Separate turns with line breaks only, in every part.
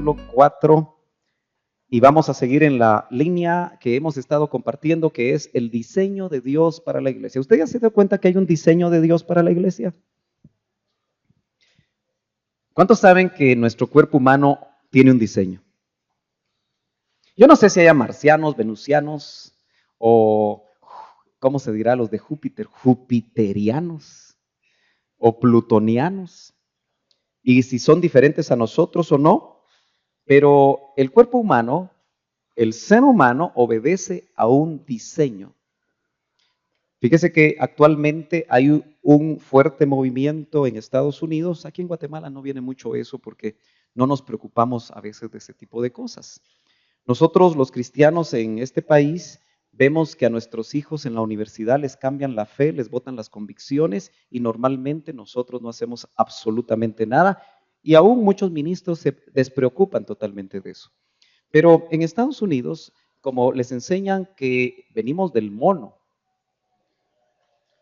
capítulo 4 y vamos a seguir en la línea que hemos estado compartiendo, que es el diseño de Dios para la iglesia. ¿Usted ya se dio cuenta que hay un diseño de Dios para la iglesia? ¿Cuántos saben que nuestro cuerpo humano tiene un diseño? Yo no sé si haya marcianos, venusianos o, ¿cómo se dirá? Los de Júpiter, jupiterianos o plutonianos. Y si son diferentes a nosotros o no, pero el cuerpo humano, el ser humano obedece a un diseño. Fíjese que actualmente hay un fuerte movimiento en Estados Unidos. Aquí en Guatemala no viene mucho eso porque no nos preocupamos a veces de ese tipo de cosas. Nosotros los cristianos en este país vemos que a nuestros hijos en la universidad les cambian la fe, les botan las convicciones y normalmente nosotros no hacemos absolutamente nada y aún muchos ministros se despreocupan totalmente de eso. Pero en Estados Unidos, como les enseñan que venimos del mono,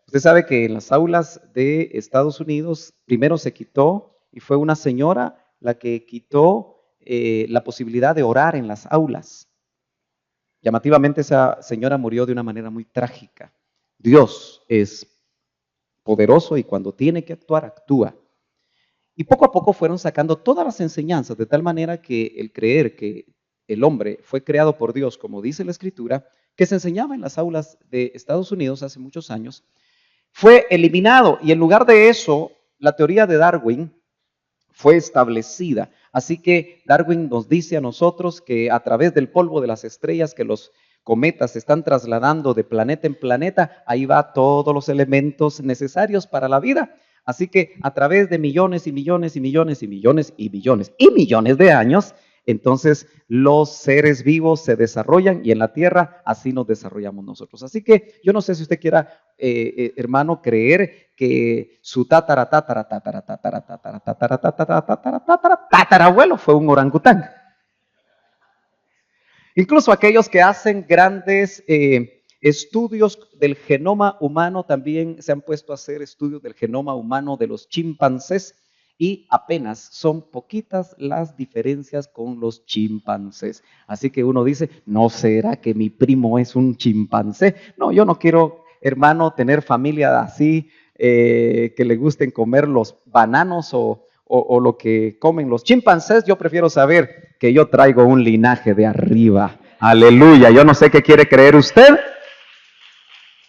usted sabe que en las aulas de Estados Unidos primero se quitó y fue una señora la que quitó la posibilidad de orar en las aulas. Llamativamente esa señora murió de una manera muy trágica. Dios es poderoso y cuando tiene que actuar, actúa. Y poco a poco fueron sacando todas las enseñanzas de tal manera que el creer que el hombre fue creado por Dios, como dice la Escritura, que se enseñaba en las aulas de Estados Unidos hace muchos años, fue eliminado y en lugar de eso, la teoría de Darwin fue establecida. Así que Darwin nos dice a nosotros que a través del polvo de las estrellas que los cometas se están trasladando de planeta en planeta, ahí va todos los elementos necesarios para la vida. Así que a través de millones y millones y millones y millones y millones y millones de años, entonces los seres vivos se desarrollan y en la tierra así nos desarrollamos nosotros. Así que yo no sé si usted quiera, hermano, creer que su tatarabuelo fue un orangután. Incluso aquellos que hacen grandes estudios del genoma humano también se han puesto a hacer estudios del genoma humano de los chimpancés y apenas son poquitas las diferencias con los chimpancés. Así que uno dice, ¿no será que mi primo es un chimpancé? No, yo no quiero, hermano, tener familia así, que le gusten comer los bananos o lo que comen los chimpancés. Yo prefiero saber que yo traigo un linaje de arriba. Aleluya, yo no sé qué quiere creer usted.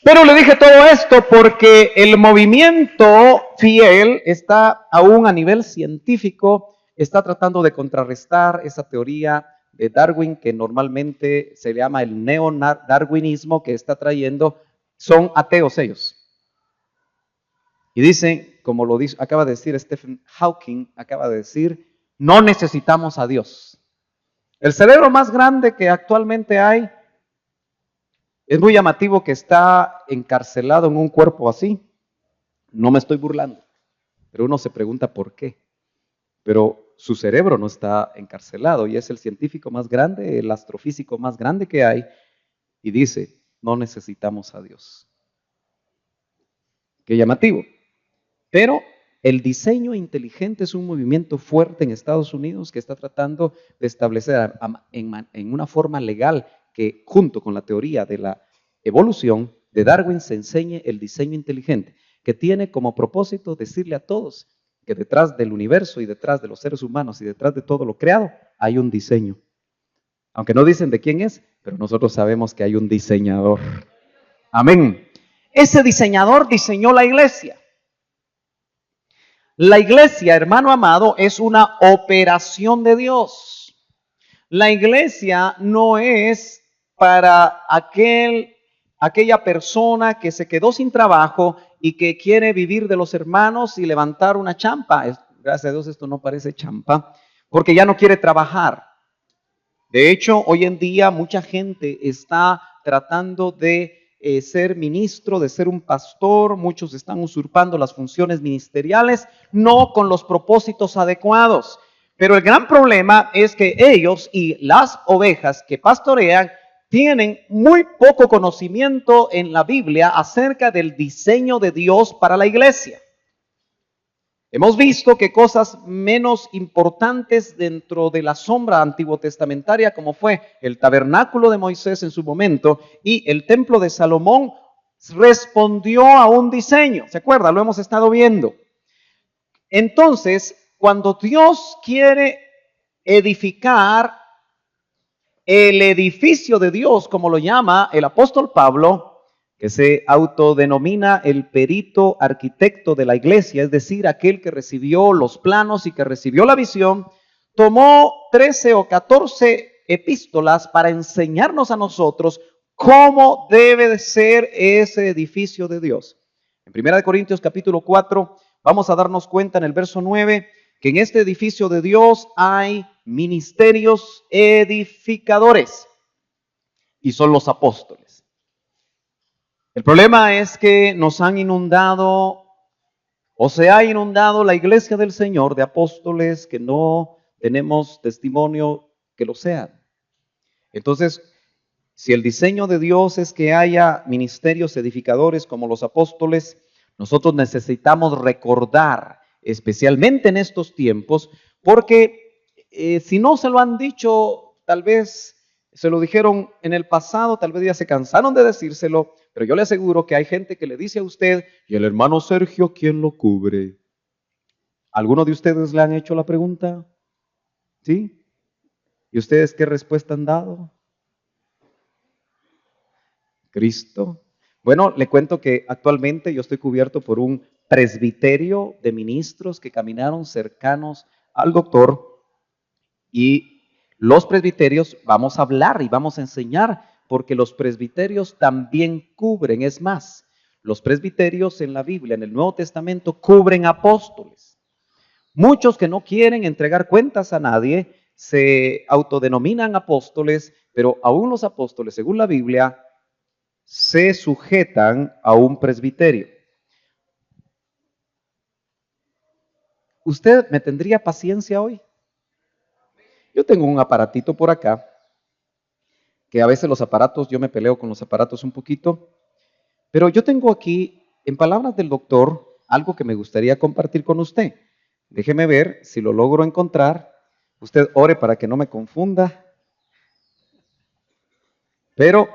Pero le dije todo esto porque el movimiento fiel está aún a nivel científico, está tratando de contrarrestar esa teoría de Darwin que normalmente se llama el neodarwinismo que está trayendo, son ateos ellos. Y dicen, como lo dice, acaba de decir Stephen Hawking, acaba de decir, no necesitamos a Dios. El cerebro más grande que actualmente hay es muy llamativo que está encarcelado en un cuerpo así. No me estoy burlando, pero uno se pregunta por qué. Pero su cerebro no está encarcelado y es el científico más grande, el astrofísico más grande que hay. Y dice, no necesitamos a Dios. Qué llamativo. Pero el diseño inteligente es un movimiento fuerte en Estados Unidos que está tratando de establecer en una forma legal que junto con la teoría de la evolución de Darwin se enseñe el diseño inteligente, que tiene como propósito decirle a todos que detrás del universo y detrás de los seres humanos y detrás de todo lo creado hay un diseño. Aunque no dicen de quién es, pero nosotros sabemos que hay un diseñador. Amén. Ese diseñador diseñó la iglesia. La iglesia, hermano amado, es una operación de Dios. La iglesia no es para aquella persona que se quedó sin trabajo y que quiere vivir de los hermanos y levantar una champa. Gracias a Dios esto no parece champa, porque ya no quiere trabajar. De hecho, hoy en día mucha gente está tratando de ser ministro, de ser un pastor. Muchos están usurpando las funciones ministeriales, no con los propósitos adecuados. Pero el gran problema es que ellos y las ovejas que pastorean tienen muy poco conocimiento en la Biblia acerca del diseño de Dios para la iglesia. Hemos visto que cosas menos importantes dentro de la sombra antiguo testamentaria, como fue el tabernáculo de Moisés en su momento y el templo de Salomón, respondió a un diseño. ¿Se acuerda? Lo hemos estado viendo. Entonces, cuando Dios quiere edificar el edificio de Dios, como lo llama el apóstol Pablo, que se autodenomina el perito arquitecto de la iglesia, es decir, aquel que recibió los planos y que recibió la visión, tomó 13 o 14 epístolas para enseñarnos a nosotros cómo debe de ser ese edificio de Dios. En 1 Corintios capítulo 4 vamos a darnos cuenta en el verso 9 que en este edificio de Dios hay ministerios edificadores y son los apóstoles. El problema es que nos han inundado o se ha inundado la iglesia del Señor de apóstoles que no tenemos testimonio que lo sean. Entonces, si el diseño de Dios es que haya ministerios edificadores como los apóstoles, nosotros necesitamos recordar, especialmente en estos tiempos, porque si no se lo han dicho, tal vez se lo dijeron en el pasado, tal vez ya se cansaron de decírselo, pero yo le aseguro que hay gente que le dice a usted, ¿y el hermano Sergio quién lo cubre? ¿Alguno de ustedes le han hecho la pregunta? ¿Sí? ¿Y ustedes qué respuesta han dado? Cristo. Bueno, le cuento que actualmente yo estoy cubierto por un presbiterio de ministros que caminaron cercanos al doctor, y los presbiterios vamos a hablar y vamos a enseñar porque los presbiterios también cubren. Es más, los presbiterios en la Biblia, en el Nuevo Testamento, cubren apóstoles. Muchos que no quieren entregar cuentas a nadie se autodenominan apóstoles, pero aún los apóstoles, según la Biblia, se sujetan a un presbiterio. ¿Usted me tendría paciencia hoy? Yo tengo un aparatito por acá, que a veces los aparatos, yo me peleo con los aparatos un poquito, pero yo tengo aquí, en palabras del doctor, algo que me gustaría compartir con usted. Déjeme ver si lo logro encontrar. Usted ore para que no me confunda. Pero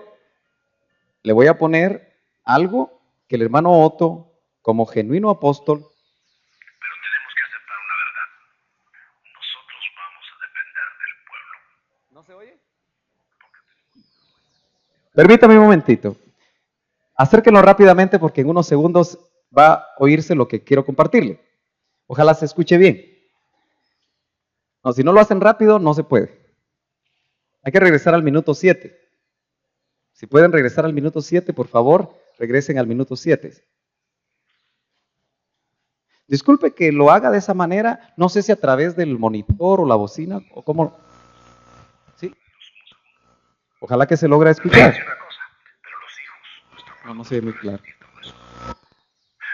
le voy a poner algo que el hermano Otto, como genuino apóstol,
pero tenemos que aceptar una verdad. Nosotros vamos a depender del pueblo.
¿no se oye? Permítame un momentito. Acérquenlo rápidamente porque en unos segundos va a oírse lo que quiero compartirle. Ojalá se escuche bien. No, si no lo hacen rápido, no se puede. Hay que regresar al minuto 7. Si pueden regresar al minuto 7, por favor, regresen al minuto 7. Disculpe que lo haga de esa manera, no sé si a través del monitor o la bocina o cómo. ¿Sí? Ojalá que se logre escuchar.
Una cosa, pero los hijos
No se ve muy claro.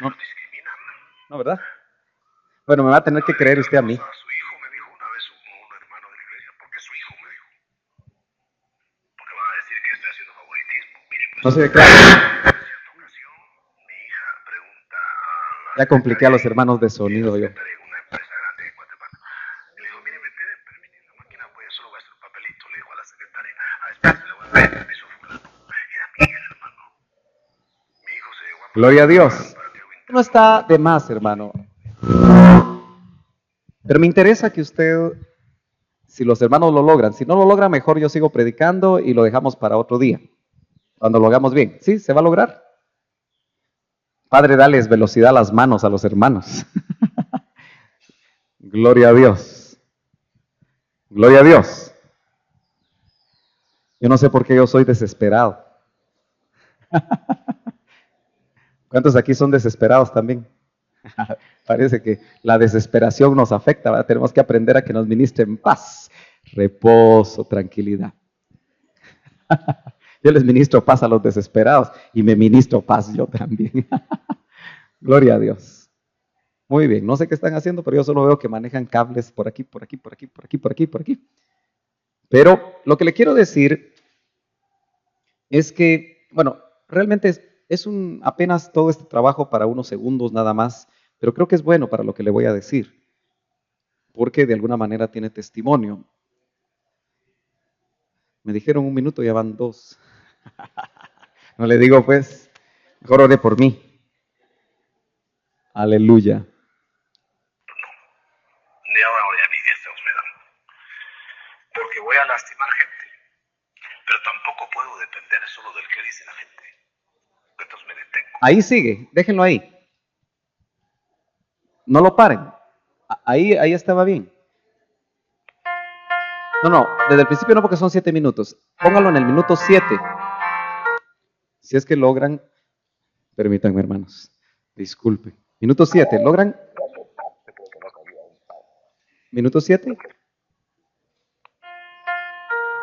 No,
discriminan.
no, ¿verdad? Bueno, me va a tener que creer usted a mí.
A su hijo me dijo una vez un hermano de la iglesia, porque su hijo me dijo. Porque van a decir que estoy haciendo favoritismo. Mire, pues,
No se ve claro.
en cierta ocasión, mi hija pregunta a la
Ya compliqué a los hermanos de sonido yo.
secretaria de una empresa grande de Guatemala. Le dijo, mire, me pide permitir la máquina, pues yo solo voy a hacer un papelito. Le dijo a la secretaria, después le voy a dar permiso a fulano. Era Miguel, hermano. Mi hijo se llegó a
Gloria a Dios. No está de más, hermano. Pero me interesa que usted, si los hermanos lo logran, si no lo logran, mejor yo sigo predicando y lo dejamos para otro día, cuando lo hagamos bien. ¿Sí? ¿Se va a lograr? Padre, dales velocidad a las manos a los hermanos. Gloria a Dios. Gloria a Dios. Yo no sé por qué yo soy desesperado. ¿Cuántos aquí son desesperados también? Parece que la desesperación nos afecta, ¿verdad? Tenemos que aprender a que nos ministren paz, reposo, tranquilidad. Yo les ministro paz a los desesperados y me ministro paz yo también. Gloria a Dios. Muy bien, no sé qué están haciendo, pero yo solo veo que manejan cables por aquí, por aquí, por aquí, por aquí, por aquí, por aquí. Pero lo que le quiero decir es que, bueno, realmente es apenas todo este trabajo para unos segundos nada más, pero creo que es bueno para lo que le voy a decir, porque de alguna manera tiene testimonio. Me dijeron 1 minuto, ya van 2. No le digo pues, mejor ore por mí. Aleluya.
Ni ahora ni 10 dedos me dan. Porque voy a lastimar gente. Pero tampoco puedo depender solo del que dice la gente. Entonces me detengo.
Ahí sigue, déjenlo ahí. No lo paren. Ahí estaba bien. No, desde el principio no, porque son 7 minutos. Póngalo en el minuto 7. Si es que logran, permítanme, hermanos, disculpen. Minuto 7, ¿logran? ¿Minuto 7?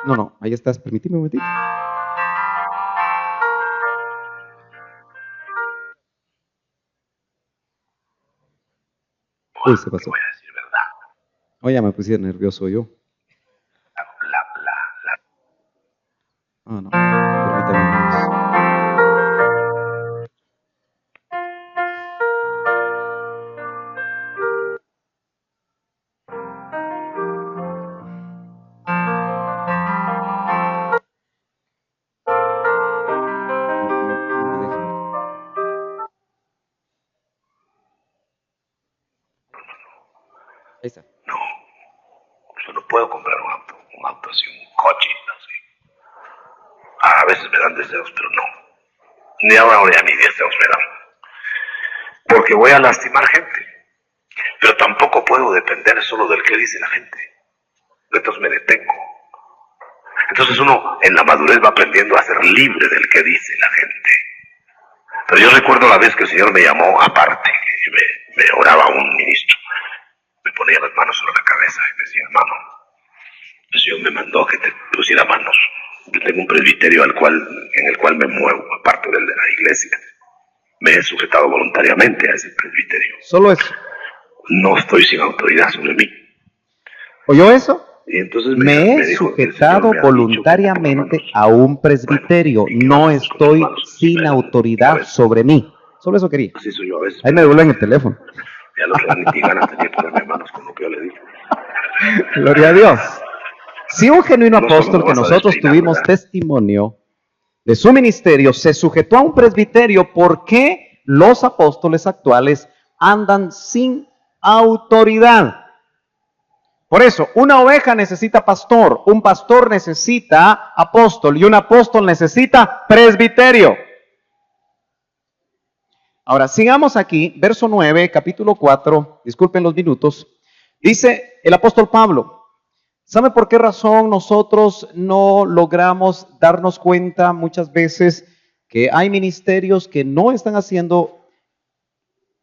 No, ahí estás, permíteme un momentito. Uy, se pasó.
Voy a decir verdad.
Oye, ya me puse nervioso yo. No, permítame. Ahí está.
No, yo no puedo comprar un auto así, un coche así. A veces me dan deseos, pero no. Ni ahora ni 10 deseos me dan. Porque voy a lastimar gente. Pero tampoco puedo depender solo del que dice la gente. Entonces me detengo. Entonces uno en la madurez va aprendiendo a ser libre del que dice la gente. Pero yo recuerdo la vez que el Señor me llamó aparte y me oraba un ministro. Me ponía las manos sobre la cabeza y me decía, hermano, el Señor me mandó que te pusiera manos. Yo tengo un presbiterio en el cual me muevo, aparte del de la iglesia. Me he sujetado voluntariamente a ese presbiterio.
Solo eso.
No estoy sin autoridad sobre mí.
¿Oyó eso?
Y entonces
me he sujetado voluntariamente a un presbiterio. No estoy sin autoridad sobre mí. Solo eso quería.
Así soy yo a veces.
Ahí me devuelven el teléfono.
Ya lo que ni ganas tenía de ponerme manos con lo que yo le dije.
Gloria a Dios. Si un genuino
No
apóstol
solo
que
vas a
nosotros
despeinar,
tuvimos
¿verdad?
testimonio de su ministerio se sujetó a un presbiterio, ¿por qué los apóstoles actuales andan sin autoridad? Por eso, una oveja necesita pastor, un pastor necesita apóstol y un apóstol necesita presbiterio. Ahora, sigamos aquí, verso 9, capítulo 4, disculpen los minutos, dice el apóstol Pablo, ¿sabe por qué razón nosotros no logramos darnos cuenta muchas veces que hay ministerios que no están haciendo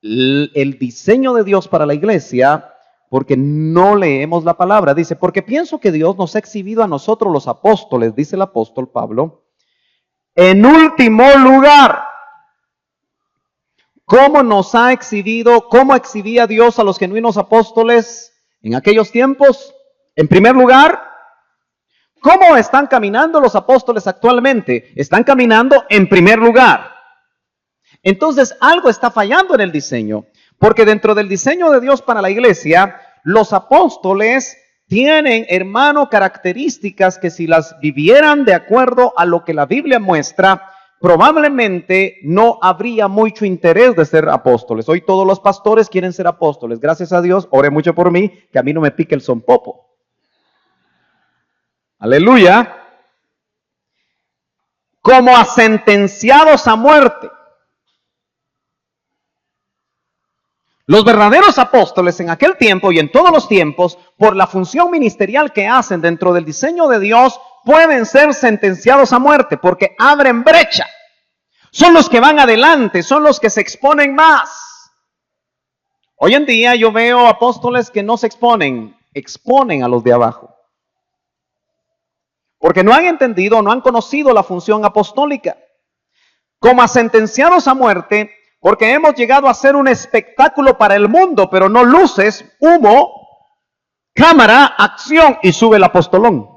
el diseño de Dios para la iglesia? Porque no leemos la palabra. Dice, porque pienso que Dios nos ha exhibido a nosotros los apóstoles, dice el apóstol Pablo, en último lugar. ¿Cómo nos ha exhibido, cómo exhibía Dios a los genuinos apóstoles en aquellos tiempos? En primer lugar, ¿cómo están caminando los apóstoles actualmente? Están caminando en primer lugar. Entonces, algo está fallando en el diseño, porque dentro del diseño de Dios para la iglesia, los apóstoles tienen, hermano, características que si las vivieran de acuerdo a lo que la Biblia muestra, probablemente no habría mucho interés de ser apóstoles. Hoy todos los pastores quieren ser apóstoles. Gracias a Dios, ore mucho por mí, que a mí no me pique el sonpopo. Aleluya. Como a sentenciados a muerte. Los verdaderos apóstoles en aquel tiempo y en todos los tiempos, por la función ministerial que hacen dentro del diseño de Dios, pueden ser sentenciados a muerte porque abren brecha. Son los que van adelante, son los que se exponen más. Hoy en día yo veo apóstoles que no se exponen, exponen a los de abajo. Porque no han entendido, no han conocido la función apostólica. Como a sentenciados a muerte, porque hemos llegado a ser un espectáculo para el mundo, pero no luces, humo, cámara, acción y sube el apostolón.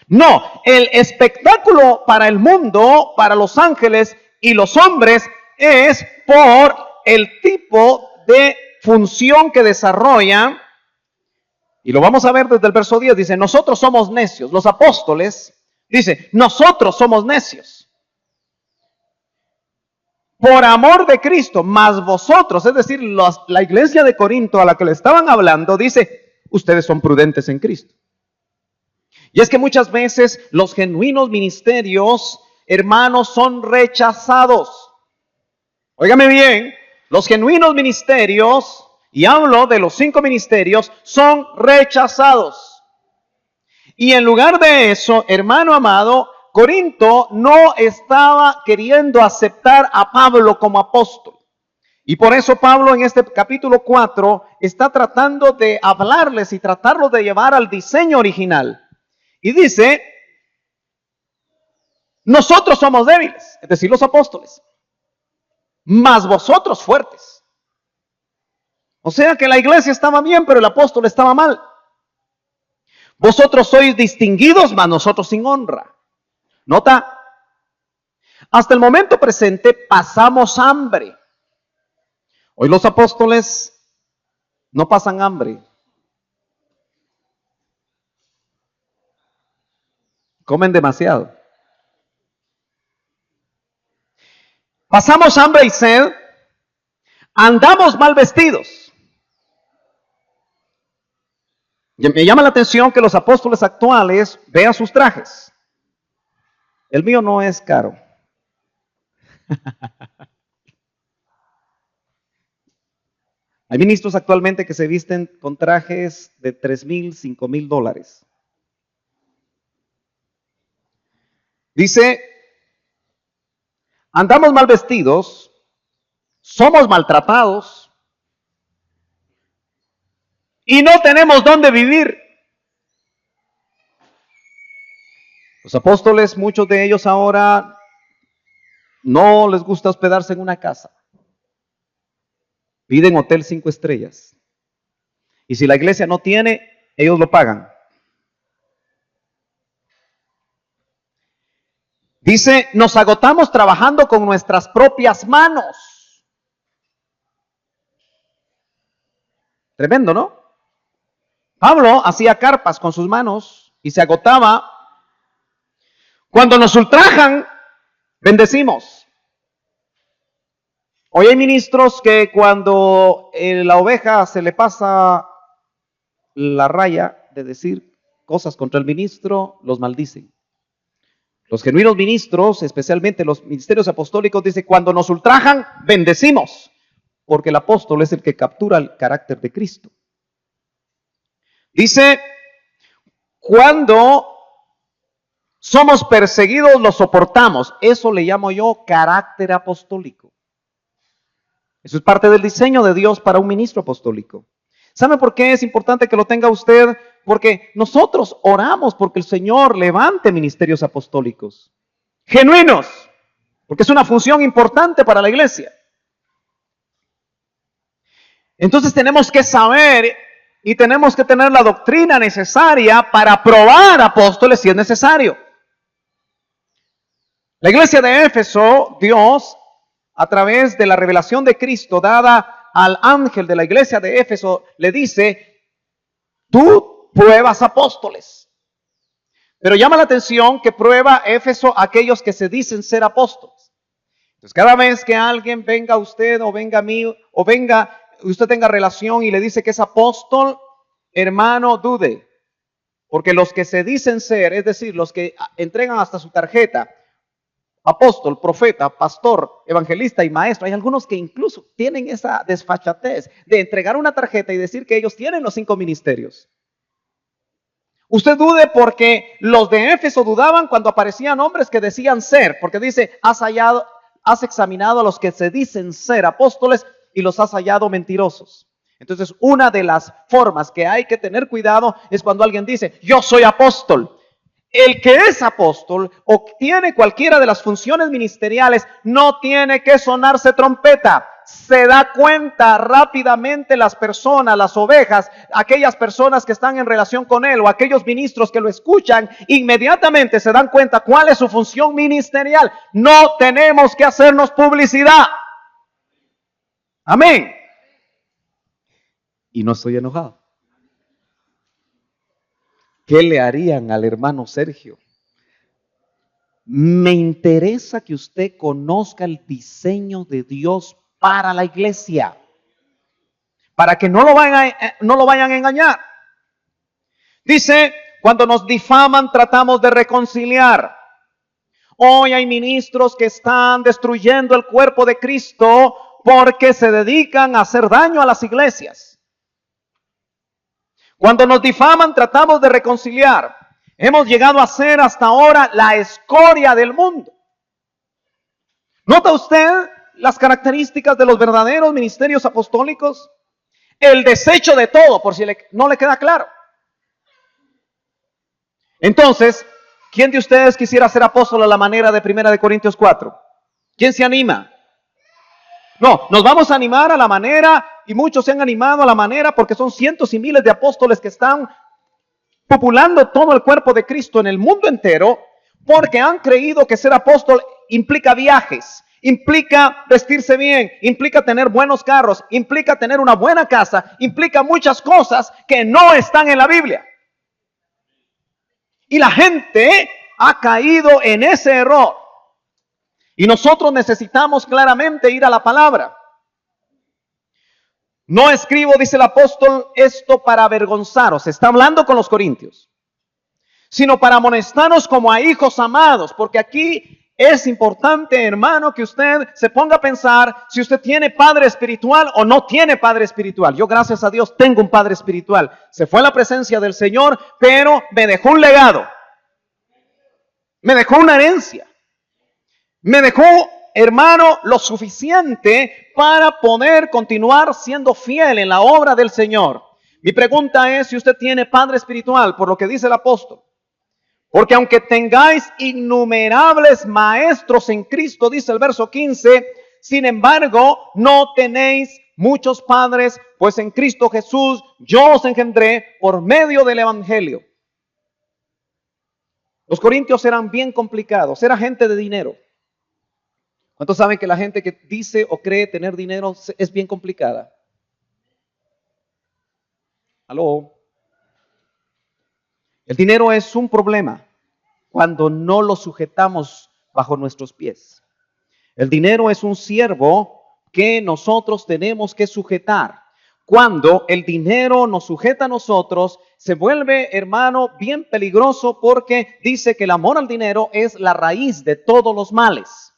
No, el espectáculo para el mundo, para los ángeles y los hombres es por el tipo de función que desarrollan, y lo vamos a ver desde el verso 10, dice, nosotros somos necios. Los apóstoles, dice, nosotros somos necios. Por amor de Cristo, mas vosotros, es decir, la iglesia de Corinto a la que le estaban hablando, dice, ustedes son prudentes en Cristo. Y es que muchas veces los genuinos ministerios, hermanos, son rechazados. Óigame bien, los genuinos ministerios, y hablo de los 5 ministerios, son rechazados. Y en lugar de eso, hermano amado, Corinto no estaba queriendo aceptar a Pablo como apóstol. Y por eso Pablo en este capítulo 4 está tratando de hablarles y tratarlos de llevar al diseño original. Y dice, nosotros somos débiles, es decir, los apóstoles, mas vosotros fuertes. O sea que la iglesia estaba bien, pero el apóstol estaba mal. Vosotros sois distinguidos, mas nosotros sin honra. Nota, hasta el momento presente pasamos hambre. Hoy los apóstoles no pasan hambre. Comen demasiado. Pasamos hambre y sed. Andamos mal vestidos. Y me llama la atención que los apóstoles actuales vean sus trajes. El mío no es caro. Hay ministros actualmente que se visten con trajes de $3,000, $5,000. Dice, andamos mal vestidos, somos maltratados y no tenemos dónde vivir. Los apóstoles, muchos de ellos ahora no les gusta hospedarse en una casa. Piden hotel 5 estrellas. Y si la iglesia no tiene, ellos lo pagan. Dice, nos agotamos trabajando con nuestras propias manos. Tremendo, ¿no? Pablo hacía carpas con sus manos y se agotaba. Cuando nos ultrajan, bendecimos. Hoy hay ministros que cuando la oveja se le pasa la raya de decir cosas contra el ministro, los maldicen. Los genuinos ministros, especialmente los ministerios apostólicos, dice, cuando nos ultrajan, bendecimos, porque el apóstol es el que captura el carácter de Cristo. Dice, cuando somos perseguidos, lo soportamos. Eso le llamo yo carácter apostólico. Eso es parte del diseño de Dios para un ministro apostólico. ¿Sabe por qué es importante que lo tenga usted? Porque nosotros oramos porque el Señor levante ministerios apostólicos genuinos, porque es una función importante para la iglesia. Entonces tenemos que saber y tenemos que tener la doctrina necesaria para probar apóstoles si es necesario. La iglesia de Éfeso, Dios, a través de la revelación de Cristo dada al ángel de la iglesia de Éfeso, le dice, tú pruebas apóstoles. Pero llama la atención que prueba Éfeso a aquellos que se dicen ser apóstoles. Entonces cada vez que alguien venga a usted o venga a mí o venga, usted tenga relación y le dice que es apóstol, hermano, dude. Porque los que se dicen ser, es decir, los que entregan hasta su tarjeta, apóstol, profeta, pastor, evangelista y maestro. Hay algunos que incluso tienen esa desfachatez de entregar una tarjeta y decir que ellos tienen los 5 ministerios. Usted dude porque los de Éfeso dudaban cuando aparecían hombres que decían ser, porque dice, has examinado a los que se dicen ser apóstoles y los has hallado mentirosos. Entonces, una de las formas que hay que tener cuidado es cuando alguien dice, yo soy apóstol. El que es apóstol o tiene cualquiera de las funciones ministeriales no tiene que sonarse trompeta. Se da cuenta rápidamente las personas, las ovejas, aquellas personas que están en relación con él o aquellos ministros que lo escuchan, inmediatamente se dan cuenta cuál es su función ministerial. No tenemos que hacernos publicidad. Amén. Y no estoy enojado. ¿Qué le harían al hermano Sergio? Me interesa que usted conozca el diseño de Dios para la iglesia, para que no lo vayan a engañar. Dice, cuando nos difaman tratamos de reconciliar. Hoy hay ministros que están destruyendo el cuerpo de Cristo porque se dedican a hacer daño a las iglesias. Cuando nos difaman tratamos de reconciliar. Hemos llegado a ser hasta ahora la escoria del mundo. ¿Nota usted las características de los verdaderos ministerios apostólicos? El desecho de todo, por si no le queda claro. Entonces, ¿quién de ustedes quisiera ser apóstol a la manera de 1 Corintios 4? ¿Quién se anima? No, nos vamos a animar a la manera, y muchos se han animado a la manera porque son cientos y miles de apóstoles que están populando todo el cuerpo de Cristo en el mundo entero, porque han creído que ser apóstol implica viajes, implica vestirse bien, implica tener buenos carros, implica tener una buena casa, implica muchas cosas que no están en la Biblia. Y la gente ha caído en ese error. Y nosotros necesitamos claramente ir a la palabra. No escribo, dice el apóstol, esto para avergonzaros. Está hablando con los corintios. Sino para amonestarnos como a hijos amados. Porque aquí es importante, hermano, que usted se ponga a pensar si usted tiene padre espiritual o no tiene padre espiritual. Yo, gracias a Dios, tengo un padre espiritual. Se fue a la presencia del Señor, pero me dejó un legado. Me dejó una herencia. Me dejó, hermano, lo suficiente para poder continuar siendo fiel en la obra del Señor. Mi pregunta es si usted tiene padre espiritual, por lo que dice el apóstol. Porque aunque tengáis innumerables maestros en Cristo, dice el verso 15, sin embargo, no tenéis muchos padres, pues en Cristo Jesús yo os engendré por medio del evangelio. Los corintios eran bien complicados, era gente de dinero. ¿Cuántos saben que la gente que dice o cree tener dinero es bien complicada? ¿Aló? El dinero es un problema cuando no lo sujetamos bajo nuestros pies. El dinero es un siervo que nosotros tenemos que sujetar. Cuando el dinero nos sujeta a nosotros, se vuelve, hermano, bien peligroso porque dice que el amor al dinero es la raíz de todos los males.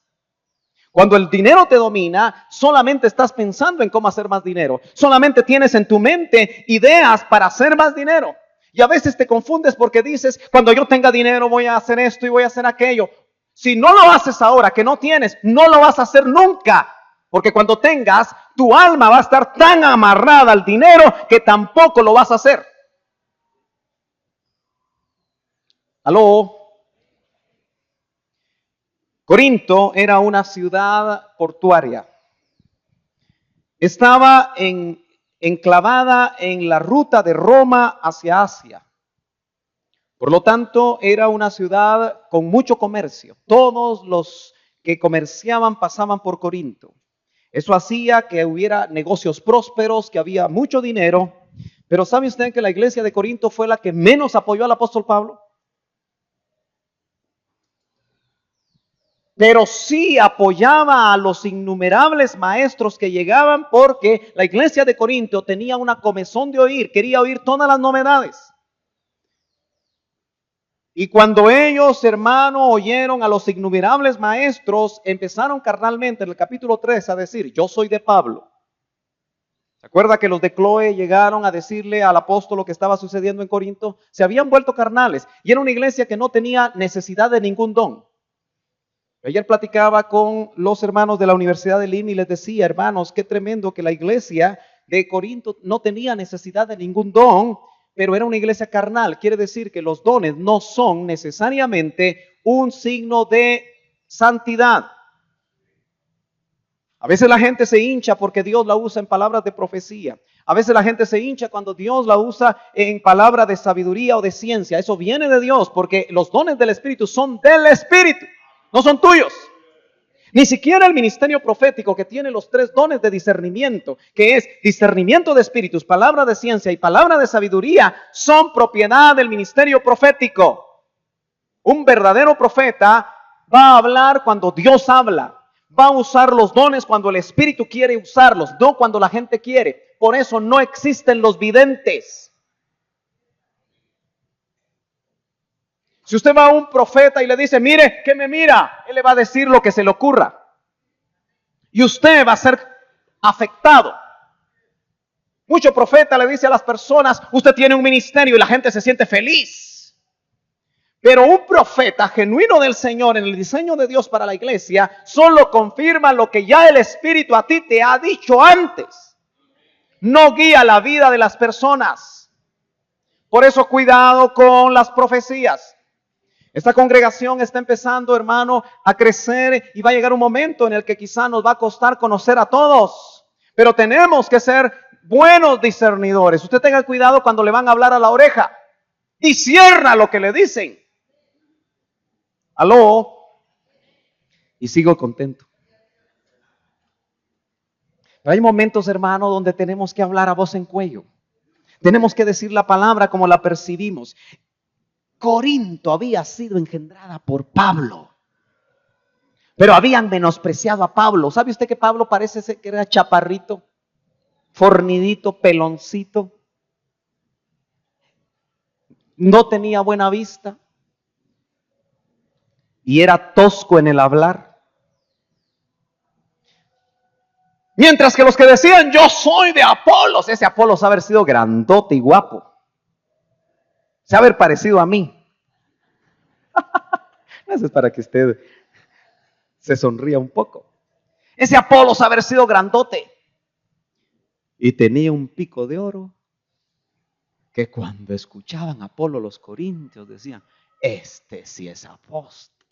Cuando el dinero te domina, solamente estás pensando en cómo hacer más dinero. Solamente tienes en tu mente ideas para hacer más dinero. Y a veces te confundes porque dices, cuando yo tenga dinero voy a hacer esto y voy a hacer aquello. Si no lo haces ahora, que no tienes, no lo vas a hacer nunca. Porque cuando tengas, tu alma va a estar tan amarrada al dinero que tampoco lo vas a hacer. ¿Aló? Corinto era una ciudad portuaria. Estaba enclavada en la ruta de Roma hacia Asia. Por lo tanto, era una ciudad con mucho comercio. Todos los que comerciaban pasaban por Corinto. Eso hacía que hubiera negocios prósperos, que había mucho dinero. Pero ¿sabe usted que la iglesia de Corinto fue la que menos apoyó al apóstol Pablo? Pero sí apoyaba a los innumerables maestros que llegaban porque la iglesia de Corinto tenía una comezón de oír, quería oír todas las novedades. Y cuando ellos, hermano, oyeron a los innumerables maestros, empezaron carnalmente en el capítulo 3 a decir, yo soy de Pablo. ¿Se acuerda que los de Cloé llegaron a decirle al apóstol lo que estaba sucediendo en Corinto? Se habían vuelto carnales y era una iglesia que no tenía necesidad de ningún don. Ayer platicaba con los hermanos de la Universidad de Lima y les decía, hermanos, qué tremendo que la iglesia de Corinto no tenía necesidad de ningún don, pero era una iglesia carnal. Quiere decir que los dones no son necesariamente un signo de santidad. A veces la gente se hincha porque Dios la usa en palabras de profecía. A veces la gente se hincha cuando Dios la usa en palabras de sabiduría o de ciencia. Eso viene de Dios porque los dones del Espíritu son del Espíritu, no son tuyos. Ni siquiera el ministerio profético, que tiene los 3 dones de discernimiento, que es discernimiento de espíritus, palabra de ciencia y palabra de sabiduría, son propiedad del ministerio profético. Un verdadero profeta va a hablar cuando Dios habla. Va a usar los dones cuando el Espíritu quiere usarlos, no cuando la gente quiere. Por eso no existen los videntes. Si usted va a un profeta y le dice, mire, ¿qué me mira? Él le va a decir lo que se le ocurra. Y usted va a ser afectado. Mucho profeta le dice a las personas, usted tiene un ministerio, y la gente se siente feliz. Pero un profeta genuino del Señor en el diseño de Dios para la iglesia solo confirma lo que ya el Espíritu a ti te ha dicho antes. No guía la vida de las personas. Por eso cuidado con las profecías. Esta congregación está empezando, hermano, a crecer y va a llegar un momento en el que quizá nos va a costar conocer a todos. Pero tenemos que ser buenos discernidores. Usted tenga cuidado cuando le van a hablar a la oreja. Discierna lo que le dicen. Aló. Y sigo contento. Pero hay momentos, hermano, donde tenemos que hablar a voz en cuello. Tenemos que decir la palabra como la percibimos. Corinto había sido engendrada por Pablo, pero habían menospreciado a Pablo. ¿Sabe usted que Pablo parece ser que era chaparrito, fornidito, peloncito? No tenía buena vista y era tosco en el hablar. Mientras que los que decían, yo soy de Apolos, ese Apolos haber sido grandote y guapo. Se haber parecido a mí. Eso es para que usted se sonría un poco. Ese Apolos haber sido grandote. Y tenía un pico de oro que cuando escuchaban a Apolo los corintios decían, este sí es apóstol.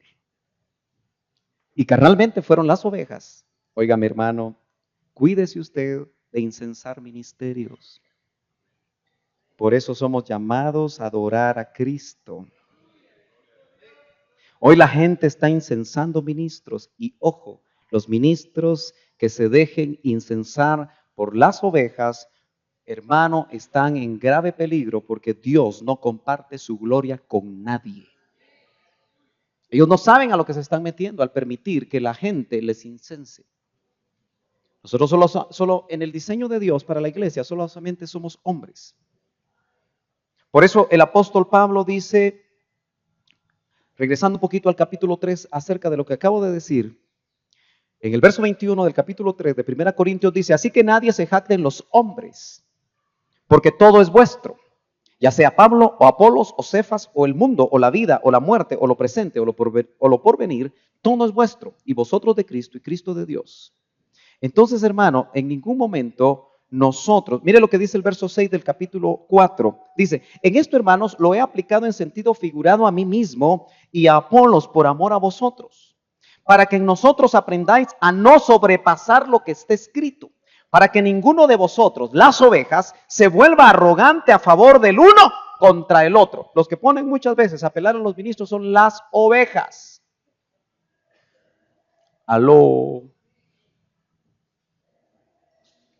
Y carnalmente fueron las ovejas. Oiga, mi hermano, cuídese usted de incensar ministerios. Por eso somos llamados a adorar a Cristo. Hoy la gente está incensando ministros y ojo, los ministros que se dejen incensar por las ovejas, hermano, están en grave peligro porque Dios no comparte su gloria con nadie. Ellos no saben a lo que se están metiendo al permitir que la gente les incense. Nosotros solo en el diseño de Dios para la iglesia solamente somos hombres. Por eso el apóstol Pablo dice, regresando un poquito al capítulo 3, acerca de lo que acabo de decir, en el verso 21 del capítulo 3 de 1 Corintios dice, así que nadie se jacte en los hombres, porque todo es vuestro, ya sea Pablo o Apolos o Cefas o el mundo o la vida o la muerte o lo presente o lo porvenir, todo es vuestro y vosotros de Cristo y Cristo de Dios. Entonces, hermano, en ningún momento nosotros, mire lo que dice el verso 6 del capítulo 4, dice, en esto, hermanos, lo he aplicado en sentido figurado a mí mismo y a Apolos por amor a vosotros, para que en nosotros aprendáis a no sobrepasar lo que está escrito, para que ninguno de vosotros, las ovejas, se vuelva arrogante a favor del uno contra el otro. Los que ponen muchas veces a apelar a los ministros son las ovejas. Aló.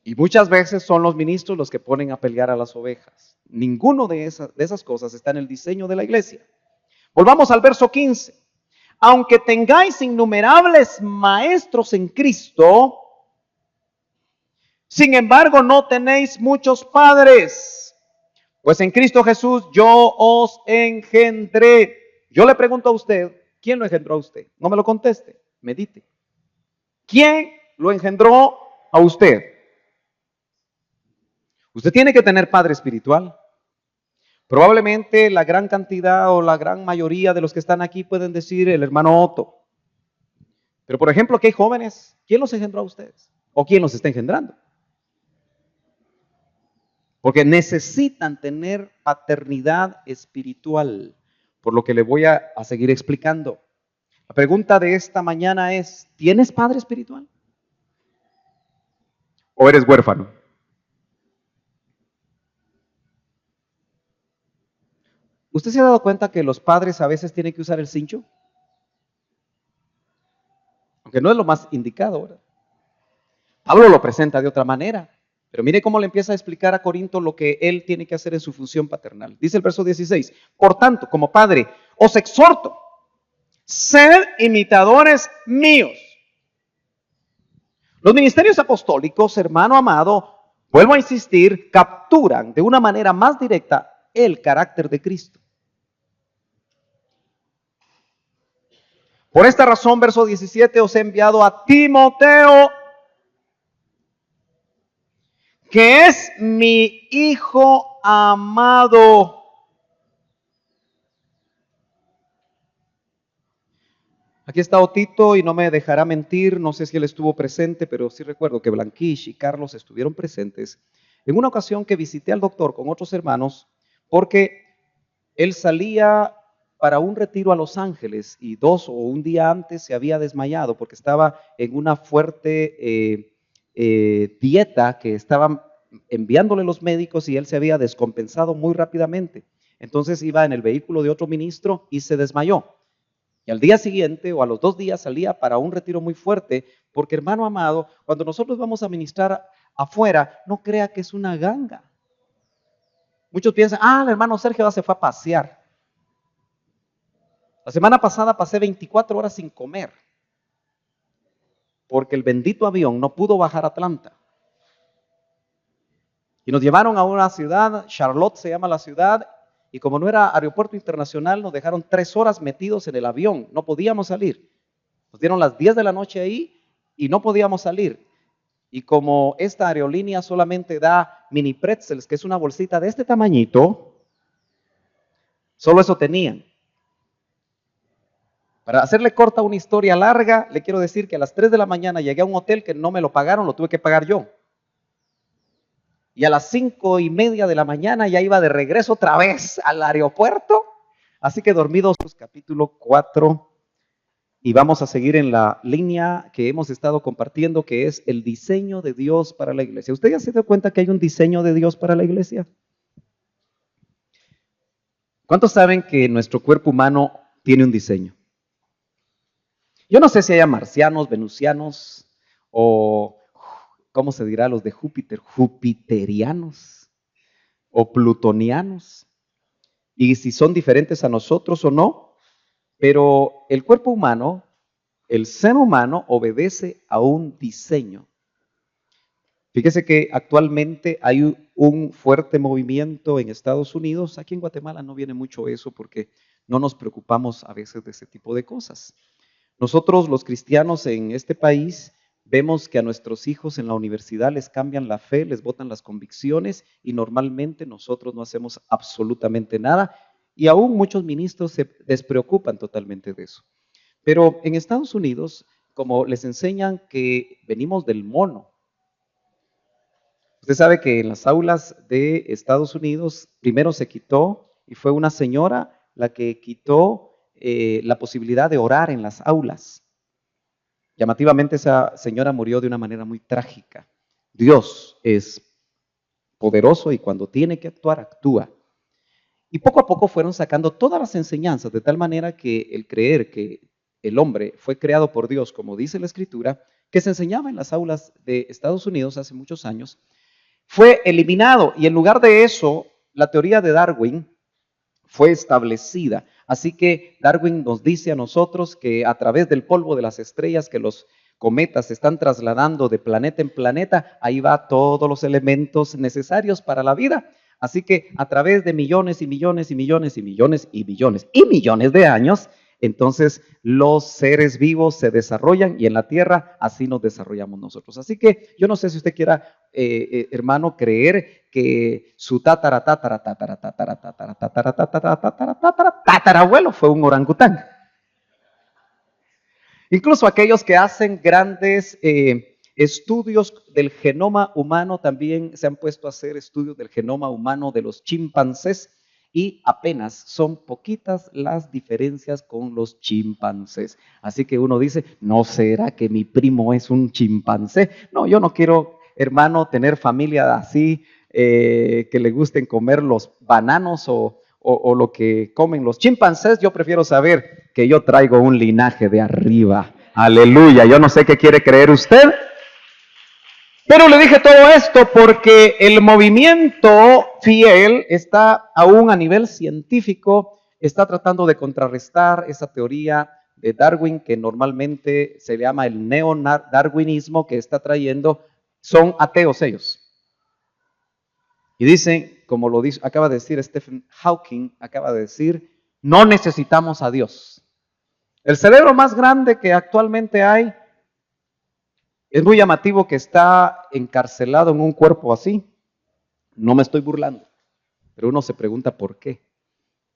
Y muchas veces son los ministros los que ponen a pelear a las ovejas. Ninguno de esas cosas está en el diseño de la iglesia. Volvamos al verso 15. Aunque tengáis innumerables maestros en Cristo, sin embargo no tenéis muchos padres. Pues en Cristo Jesús yo os engendré. Yo le pregunto a usted, ¿quién lo engendró a usted? No me lo conteste, medite. ¿Quién lo engendró a usted? Usted tiene que tener padre espiritual. Probablemente la gran cantidad o la gran mayoría de los que están aquí pueden decir el hermano Otto. Pero por ejemplo, aquí hay jóvenes. ¿Quién los engendró a ustedes? ¿O quién los está engendrando? Porque necesitan tener paternidad espiritual, por lo que le voy a seguir explicando. La pregunta de esta mañana es, ¿tienes padre espiritual? ¿O eres huérfano? ¿Usted se ha dado cuenta que los padres a veces tienen que usar el cincho? aunque no es lo más indicado, ¿verdad? Pablo lo presenta de otra manera, pero mire cómo le empieza a explicar a Corinto lo que él tiene que hacer en su función paternal. Dice el verso 16, por tanto, como padre, os exhorto, sed imitadores míos. Los ministerios apostólicos, hermano amado, vuelvo a insistir, capturan de una manera más directa el carácter de Cristo. Por esta razón, verso 17, os he enviado a Timoteo, que es mi hijo amado. Aquí está Otito y no me dejará mentir, no sé si él estuvo presente, pero sí recuerdo que Blanquish y Carlos estuvieron presentes en una ocasión que visité al doctor con otros hermanos porque él salía para un retiro a Los Ángeles y 2 o un día antes se había desmayado porque estaba en una fuerte dieta que estaban enviándole los médicos y él se había descompensado muy rápidamente. Entonces iba en el vehículo de otro ministro y se desmayó. Y al día siguiente o a los 2 días salía para un retiro muy fuerte, porque hermano amado, cuando nosotros vamos a ministrar afuera, no crea que es una ganga. Muchos piensan, el hermano Sergio se fue a pasear. La semana pasada pasé 24 horas sin comer, porque el bendito avión no pudo bajar a Atlanta. Y nos llevaron a una ciudad, Charlotte se llama la ciudad, y como no era aeropuerto internacional, nos dejaron 3 horas metidos en el avión, no podíamos salir. Nos dieron las 10 de la noche ahí y no podíamos salir. Y como esta aerolínea solamente da mini pretzels, que es una bolsita de este tamañito, solo eso tenían. Para hacerle corta una historia larga, le quiero decir que a las 3 de la mañana llegué a un hotel que no me lo pagaron, lo tuve que pagar yo. Y a las 5:30 de la mañana ya iba de regreso otra vez al aeropuerto. Así que dormí capítulo 4. Y vamos a seguir en la línea que hemos estado compartiendo, que es el diseño de Dios para la iglesia. ¿Usted ya se dio cuenta que hay un diseño de Dios para la iglesia? ¿Cuántos saben que nuestro cuerpo humano tiene un diseño? Yo no sé si haya marcianos, venusianos o, ¿cómo se dirá? Los de Júpiter, jupiterianos o plutonianos. Y si son diferentes a nosotros o no, pero el cuerpo humano, el ser humano obedece a un diseño. Fíjese que actualmente hay un fuerte movimiento en Estados Unidos. Aquí en Guatemala no viene mucho eso porque no nos preocupamos a veces de ese tipo de cosas. Nosotros los cristianos en este país vemos que a nuestros hijos en la universidad les cambian la fe, les botan las convicciones y normalmente nosotros no hacemos absolutamente nada y aún muchos ministros se despreocupan totalmente de eso. Pero en Estados Unidos, como les enseñan que venimos del mono, usted sabe que en las aulas de Estados Unidos primero se quitó y fue una señora la que quitó la posibilidad de orar en las aulas. Llamativamente esa señora murió de una manera muy trágica. Dios es poderoso y cuando tiene que actuar, actúa. Y poco a poco fueron sacando todas las enseñanzas de tal manera que el creer que el hombre fue creado por Dios, como dice la Escritura, que se enseñaba en las aulas de Estados Unidos hace muchos años, fue eliminado y en lugar de eso, la teoría de Darwin fue establecida. Así que Darwin nos dice a nosotros que a través del polvo de las estrellas que los cometas se están trasladando de planeta en planeta, ahí va todos los elementos necesarios para la vida. Así que a través de millones y millones y millones y millones y millones y millones de años, entonces los seres vivos se desarrollan y en la tierra así nos desarrollamos nosotros. Así que yo no sé si usted quiera, hermano, creer que su tatarabuelo fue un orangután. Incluso aquellos que hacen grandes estudios del genoma humano también se han puesto a hacer estudios del genoma humano de los chimpancés y apenas son poquitas las diferencias con los chimpancés. Así que uno dice, ¿no será que mi primo es un chimpancé? No, yo no quiero, hermano, tener familia así, que le gusten comer los bananos o lo que comen los chimpancés. Yo prefiero saber que yo traigo un linaje de arriba. Aleluya, yo no sé qué quiere creer usted, pero le dije todo esto porque el movimiento fiel está aún a nivel científico, está tratando de contrarrestar esa teoría de Darwin que normalmente se llama el neo-darwinismo que está trayendo, son ateos ellos. Y dicen, como lo dice, acaba de decir Stephen Hawking, acaba de decir, no necesitamos a Dios. El cerebro más grande que actualmente hay es muy llamativo que está encarcelado en un cuerpo así. No me estoy burlando, pero uno se pregunta por qué.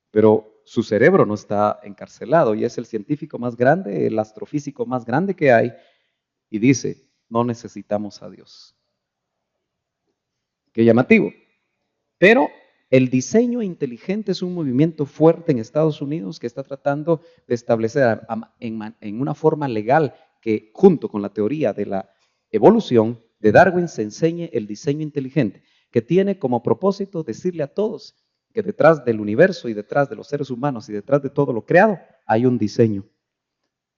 Pero su cerebro no está encarcelado y es el científico más grande, el astrofísico más grande que hay. Y dice, no necesitamos a Dios. Qué llamativo. Pero el diseño inteligente es un movimiento fuerte en Estados Unidos que está tratando de establecer en una forma legal que junto con la teoría de la evolución de Darwin se enseñe el diseño inteligente, que tiene como propósito decirle a todos que detrás del universo y detrás de los seres humanos y detrás de todo lo creado hay un diseño.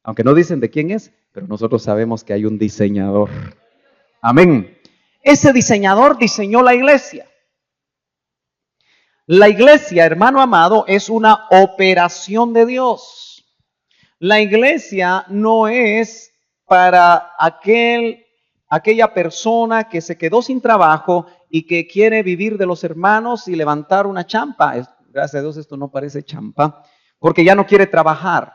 Aunque no dicen de quién es, pero nosotros sabemos que hay un diseñador. Amén. Ese diseñador diseñó la iglesia. La iglesia, hermano amado, es una operación de Dios. La iglesia no es para aquella persona que se quedó sin trabajo y que quiere vivir de los hermanos y levantar una champa. Gracias a Dios esto no parece champa, porque ya no quiere trabajar.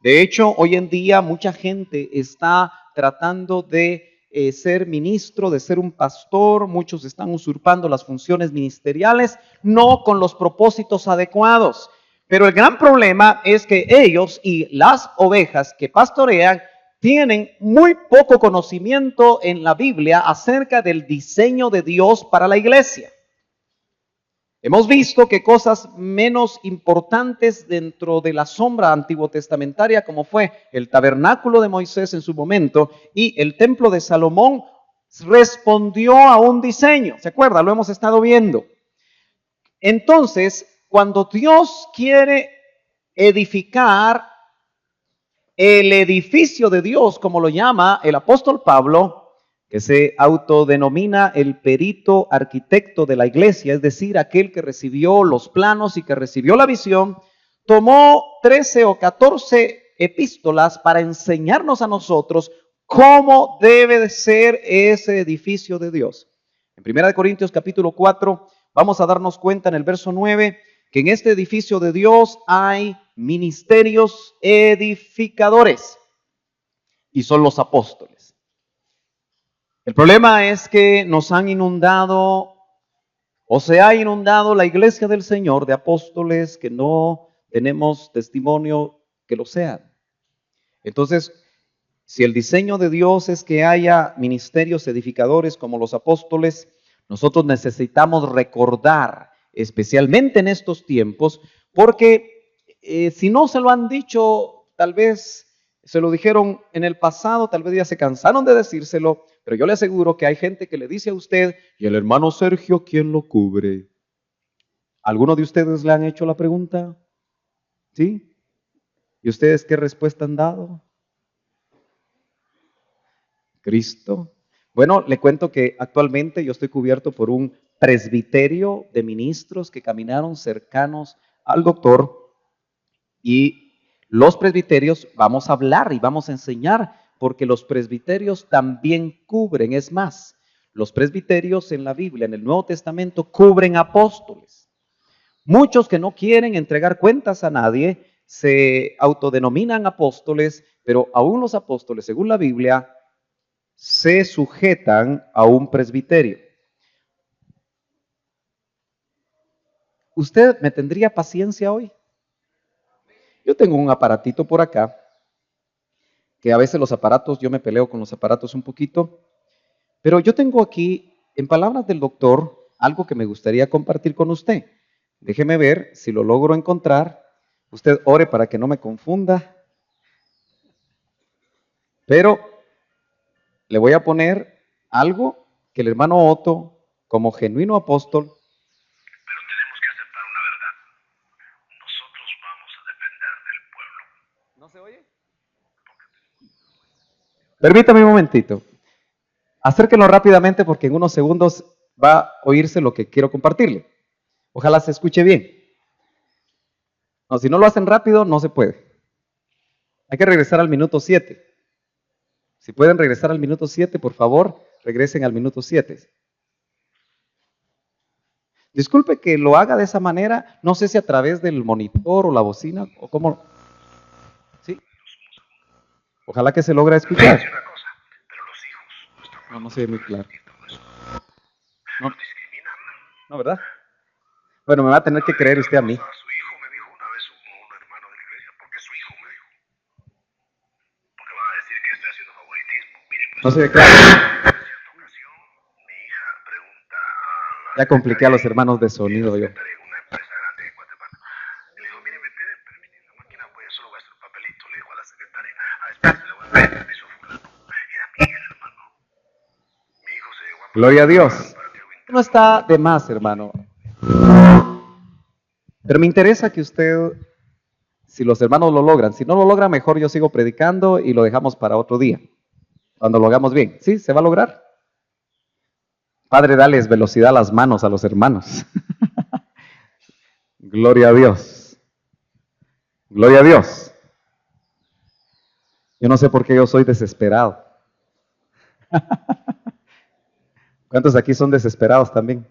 De hecho, hoy en día mucha gente está tratando de ser ministro, de ser un pastor, muchos están usurpando las funciones ministeriales, no con los propósitos adecuados. Pero el gran problema es que ellos y las ovejas que pastorean tienen muy poco conocimiento en la Biblia acerca del diseño de Dios para la iglesia. Hemos visto que cosas menos importantes dentro de la sombra antiguo testamentaria, como fue el tabernáculo de Moisés en su momento y el templo de Salomón, respondió a un diseño. ¿Se acuerda? Lo hemos estado viendo. Entonces, cuando Dios quiere edificar el edificio de Dios, como lo llama el apóstol Pablo, que se autodenomina el perito arquitecto de la iglesia, es decir, aquel que recibió los planos y que recibió la visión, tomó 13 o 14 epístolas para enseñarnos a nosotros cómo debe de ser ese edificio de Dios. En 1 Corintios capítulo 4 vamos a darnos cuenta en el verso 9 que en este edificio de Dios hay ministerios edificadores y son los apóstoles. El problema es que nos han inundado o se ha inundado la iglesia del Señor de apóstoles que no tenemos testimonio que lo sean. Entonces, si el diseño de Dios es que haya ministerios edificadores como los apóstoles, nosotros necesitamos recordar, especialmente en estos tiempos, porque si no se lo han dicho, tal vez se lo dijeron en el pasado, tal vez ya se cansaron de decírselo, pero yo le aseguro que hay gente que le dice a usted, ¿y el hermano Sergio quién lo cubre? ¿Alguno de ustedes le han hecho la pregunta? ¿Sí? ¿Y ustedes qué respuesta han dado? Cristo. Bueno, le cuento que actualmente yo estoy cubierto por un presbiterio de ministros que caminaron cercanos al doctor y los presbiterios vamos a hablar y vamos a enseñar porque los presbiterios también cubren, es más, los presbiterios en la Biblia, en el Nuevo Testamento, cubren apóstoles. Muchos que no quieren entregar cuentas a nadie se autodenominan apóstoles, pero aún los apóstoles, según la Biblia, se sujetan a un presbiterio. ¿Usted me tendría paciencia hoy? Yo tengo un aparatito por acá, que a veces los aparatos, yo me peleo con los aparatos un poquito, pero yo tengo aquí, en palabras del doctor, algo que me gustaría compartir con usted. Déjeme ver si lo logro encontrar. Usted ore para que no me confunda. Pero le voy a poner algo que el hermano Otto, como genuino apóstol,
Pero tenemos que aceptar una verdad. Nosotros vamos a depender del pueblo.
¿no se oye? Permítame un momentito. Acérquenlo rápidamente porque en unos segundos va a oírse lo que quiero compartirle. Ojalá se escuche bien. No, si no lo hacen rápido, no se puede. Hay que regresar al minuto 7. Si pueden regresar al minuto 7, por favor, regresen al minuto 7. Disculpe que lo haga de esa manera, no sé si a través del monitor o la bocina o cómo. ¿Sí? Ojalá que se logre escuchar.
Una cosa, pero los hijos no están
No se ve muy claro. No,
no discriminan.
no, ¿verdad? Bueno, me va a tener que creer usted a mí.
A su hijo me dijo una vez un hermano de la iglesia, porque su hijo me dijo. Porque van a decir que estoy haciendo favoritismo. Mire, pues.
No se ve claro.
En cierta ocasión, mi hija pregunta a la
Ya compliqué a los hermanos de sonido yo.
secretaria de una empresa grande de Guatemala. Le dijo, mire, me pide permitir la máquina, pues yo solo voy a hacer un papelito. Le dijo a la secretaria, espérate, le voy a pedir permiso a fulano. Era Miguel, hermano. Mi hijo se llegó a
Gloria a Dios. No está de más, hermano. Pero me interesa que usted, si los hermanos lo logran, si no lo logran, mejor yo sigo predicando y lo dejamos para otro día, cuando lo hagamos bien. ¿Sí? ¿Se va a lograr? Padre, dales velocidad a las manos a los hermanos. Gloria a Dios. Gloria a Dios. Yo no sé por qué yo soy desesperado. ¿Cuántos aquí son desesperados también?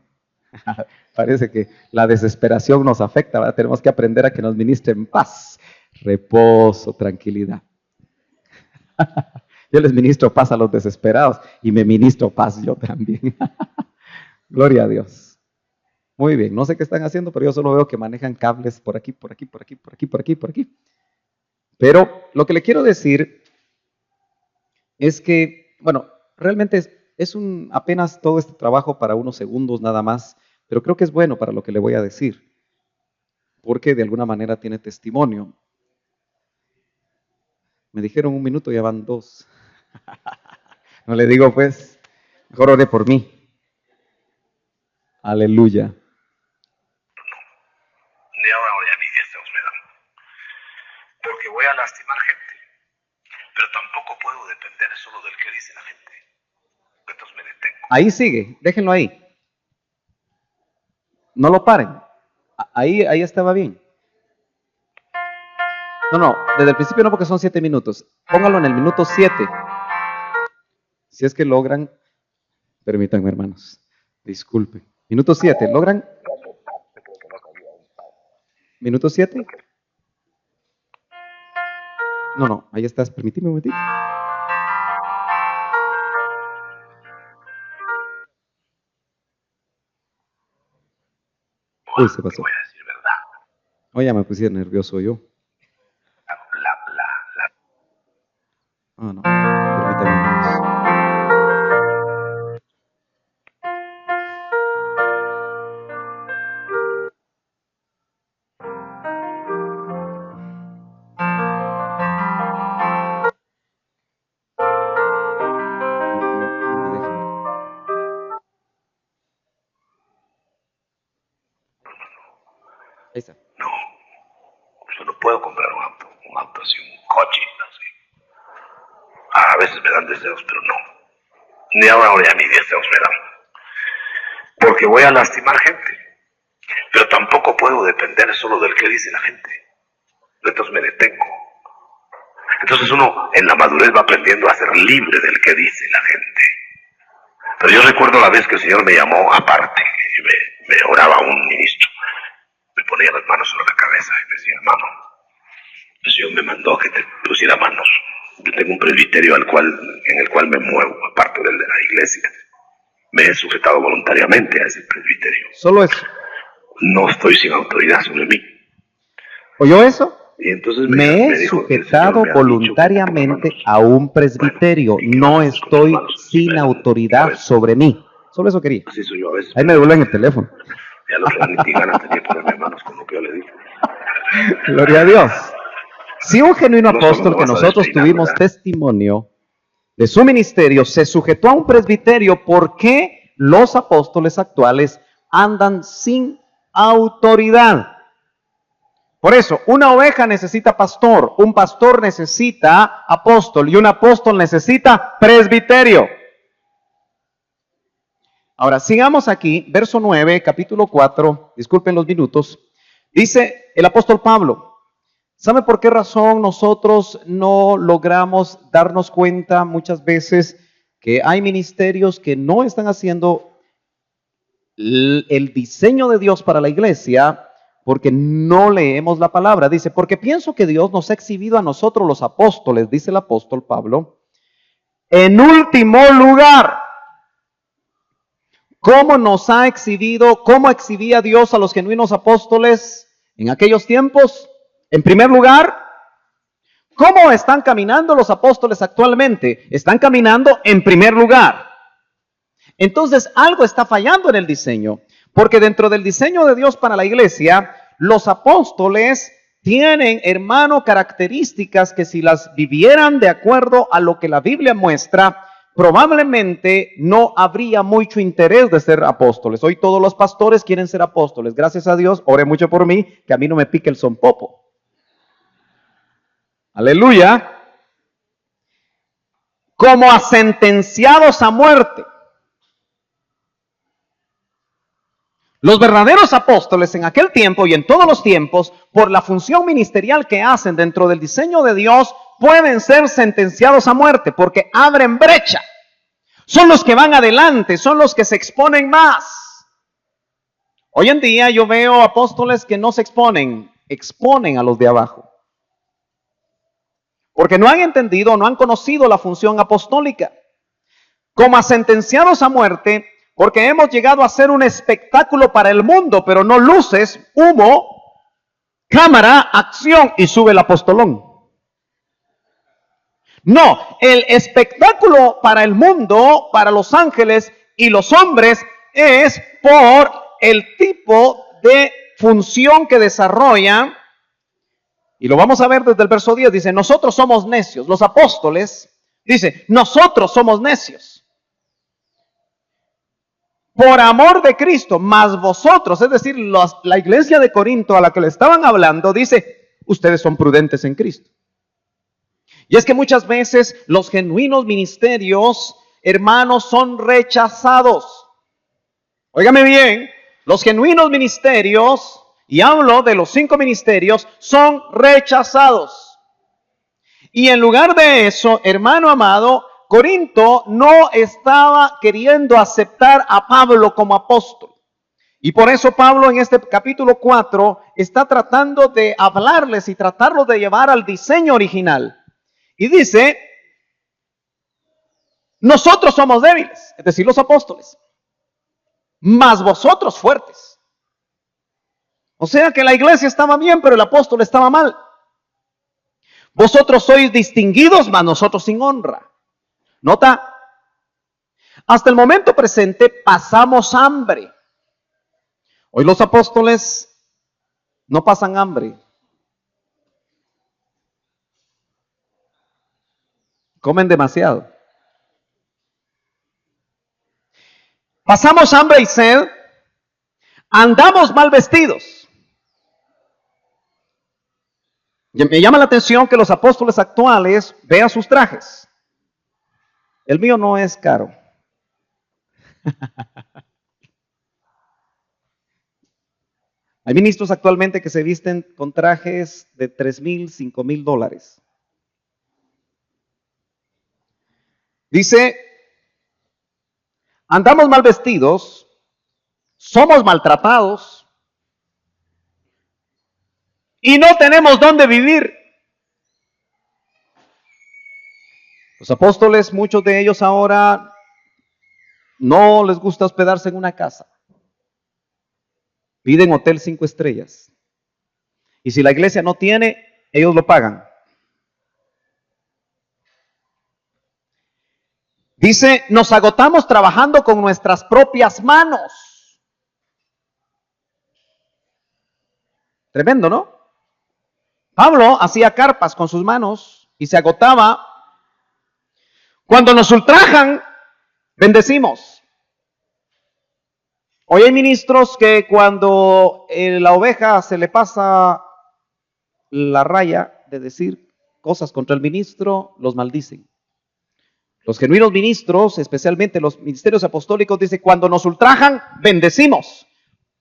Parece que la desesperación nos afecta, ¿verdad? Tenemos que aprender a que nos ministren paz, reposo, tranquilidad. Yo les ministro paz a los desesperados y me ministro paz yo también. Gloria a Dios. Muy bien, no sé qué están haciendo, pero yo solo veo que manejan cables por aquí, por aquí, por aquí, por aquí, por aquí, por aquí. Pero lo que le quiero decir es que, bueno, realmente es apenas todo este trabajo para unos segundos nada más, pero creo que es bueno para lo que le voy a decir, porque de alguna manera tiene testimonio. Me dijeron 1 minuto, ya van 2. No le digo pues, mejor ore por mí. Aleluya.
Ni ahora ni a mis 10 dedos me dan. Porque voy a lastimar gente. Pero tampoco puedo depender solo del que dice la gente. Entonces me detengo.
Ahí sigue, déjenlo ahí. No lo paren. Ahí estaba bien. No, desde el principio no, porque son 7 minutos. Póngalo en el minuto 7. Si es que logran, permítanme, hermanos, disculpen. Minuto 7, ¿logran? ¿Minuto 7? No, ahí estás, permíteme un momentito. Uy, se pasó.
Voy a decir verdad.
Oye, ya me puse nervioso yo. No, permítame, hermanos. Ahí está.
No, yo no puedo comprar un auto así, un coche así. A veces me dan deseos, pero no. Ni ahora ni a mis 10 dedos me dan. Porque voy a lastimar gente. Pero tampoco puedo depender solo del que dice la gente. Entonces me detengo. Entonces uno en la madurez va aprendiendo a ser libre del que dice la gente. Pero yo recuerdo la vez que el Señor me llamó aparte y me oraba un ministro. Me ponía las manos sobre la cabeza y me decía, hermano, el Señor me mandó que te pusiera manos. Yo tengo un presbiterio en el cual me muevo, aparte del de la iglesia. Me he sujetado voluntariamente a ese presbiterio.
Solo eso.
No estoy sin autoridad sobre mí.
¿Oyó eso?
Y entonces
Me he sujetado voluntariamente a un presbiterio. No estoy sin autoridad sobre mí. Solo eso quería.
Así soy yo a veces.
Ahí me devuelven el teléfono.
Ya los ni ganas tenía de ponerme manos con lo que yo le dije.
Gloria a Dios. Si un genuino
No
apóstol
solo
que
vas a
nosotros
despeinar,
tuvimos
¿verdad?
testimonio de su ministerio se sujetó a un presbiterio, ¿por qué los apóstoles actuales andan sin autoridad? Por eso, una oveja necesita pastor, un pastor necesita apóstol y un apóstol necesita presbiterio. Ahora, sigamos aquí, verso 9, capítulo 4, disculpen los minutos, dice el apóstol Pablo, ¿sabe por qué razón nosotros no logramos darnos cuenta muchas veces que hay ministerios que no están haciendo el diseño de Dios para la iglesia? Porque no leemos la palabra. Dice, porque pienso que Dios nos ha exhibido a nosotros los apóstoles, dice el apóstol Pablo, en último lugar. ¿Cómo nos ha exhibido, cómo exhibía Dios a los genuinos apóstoles en aquellos tiempos? En primer lugar, ¿cómo están caminando los apóstoles actualmente? Están caminando en primer lugar. Entonces, algo está fallando en el diseño, porque dentro del diseño de Dios para la iglesia, los apóstoles tienen, hermano, características que si las vivieran de acuerdo a lo que la Biblia muestra, probablemente no habría mucho interés de ser apóstoles. Hoy todos los pastores quieren ser apóstoles. Gracias a Dios, ore mucho por mí, que a mí no me pique el sonpopo. Aleluya. Como a sentenciados a muerte. Los verdaderos apóstoles en aquel tiempo y en todos los tiempos, por la función ministerial que hacen dentro del diseño de Dios, pueden ser sentenciados a muerte porque abren brecha. Son los que van adelante, son los que se exponen más. Hoy en día yo veo apóstoles que no se exponen, exponen a los de abajo. Porque no han entendido, no han conocido la función apostólica. Como a sentenciados a muerte, porque hemos llegado a ser un espectáculo para el mundo, pero no luces, humo, cámara, acción y sube el apostolón. No, el espectáculo para el mundo, para los ángeles y los hombres es por el tipo de función que desarrollan. Y lo vamos a ver desde el verso 10, dice, nosotros somos necios. Los apóstoles, dice, nosotros somos necios. Por amor de Cristo, mas vosotros, es decir, la iglesia de Corinto a la que le estaban hablando, dice, ustedes son prudentes en Cristo. Y es que muchas veces los genuinos ministerios, hermanos, son rechazados. Óigame bien, los genuinos ministerios, y hablo de los 5 ministerios, son rechazados. Y en lugar de eso, hermano amado, Corinto no estaba queriendo aceptar a Pablo como apóstol. Y por eso Pablo en este capítulo 4 está tratando de hablarles y tratarlos de llevar al diseño original. Y dice, nosotros somos débiles, es decir, los apóstoles, mas vosotros fuertes. O sea que la iglesia estaba bien, pero el apóstol estaba mal. Vosotros sois distinguidos, mas nosotros sin honra. Nota, hasta el momento presente pasamos hambre. Hoy los apóstoles no pasan hambre. Comen demasiado. Pasamos hambre y sed. Andamos mal vestidos. Y me llama la atención que los apóstoles actuales vean sus trajes. El mío no es caro. Hay ministros actualmente que se visten con trajes de $3,000, $5,000. Dice, andamos mal vestidos, somos maltratados y no tenemos dónde vivir. Los apóstoles, muchos de ellos ahora no les gusta hospedarse en una casa. Piden hotel 5 estrellas. Y si la iglesia no tiene, ellos lo pagan. Dice, nos agotamos trabajando con nuestras propias manos. Tremendo, ¿no? Pablo hacía carpas con sus manos y se agotaba. Cuando nos ultrajan, bendecimos. Hoy hay ministros que cuando la oveja se le pasa la raya de decir cosas contra el ministro, los maldicen. Los genuinos ministros, especialmente los ministerios apostólicos, dice, cuando nos ultrajan, bendecimos,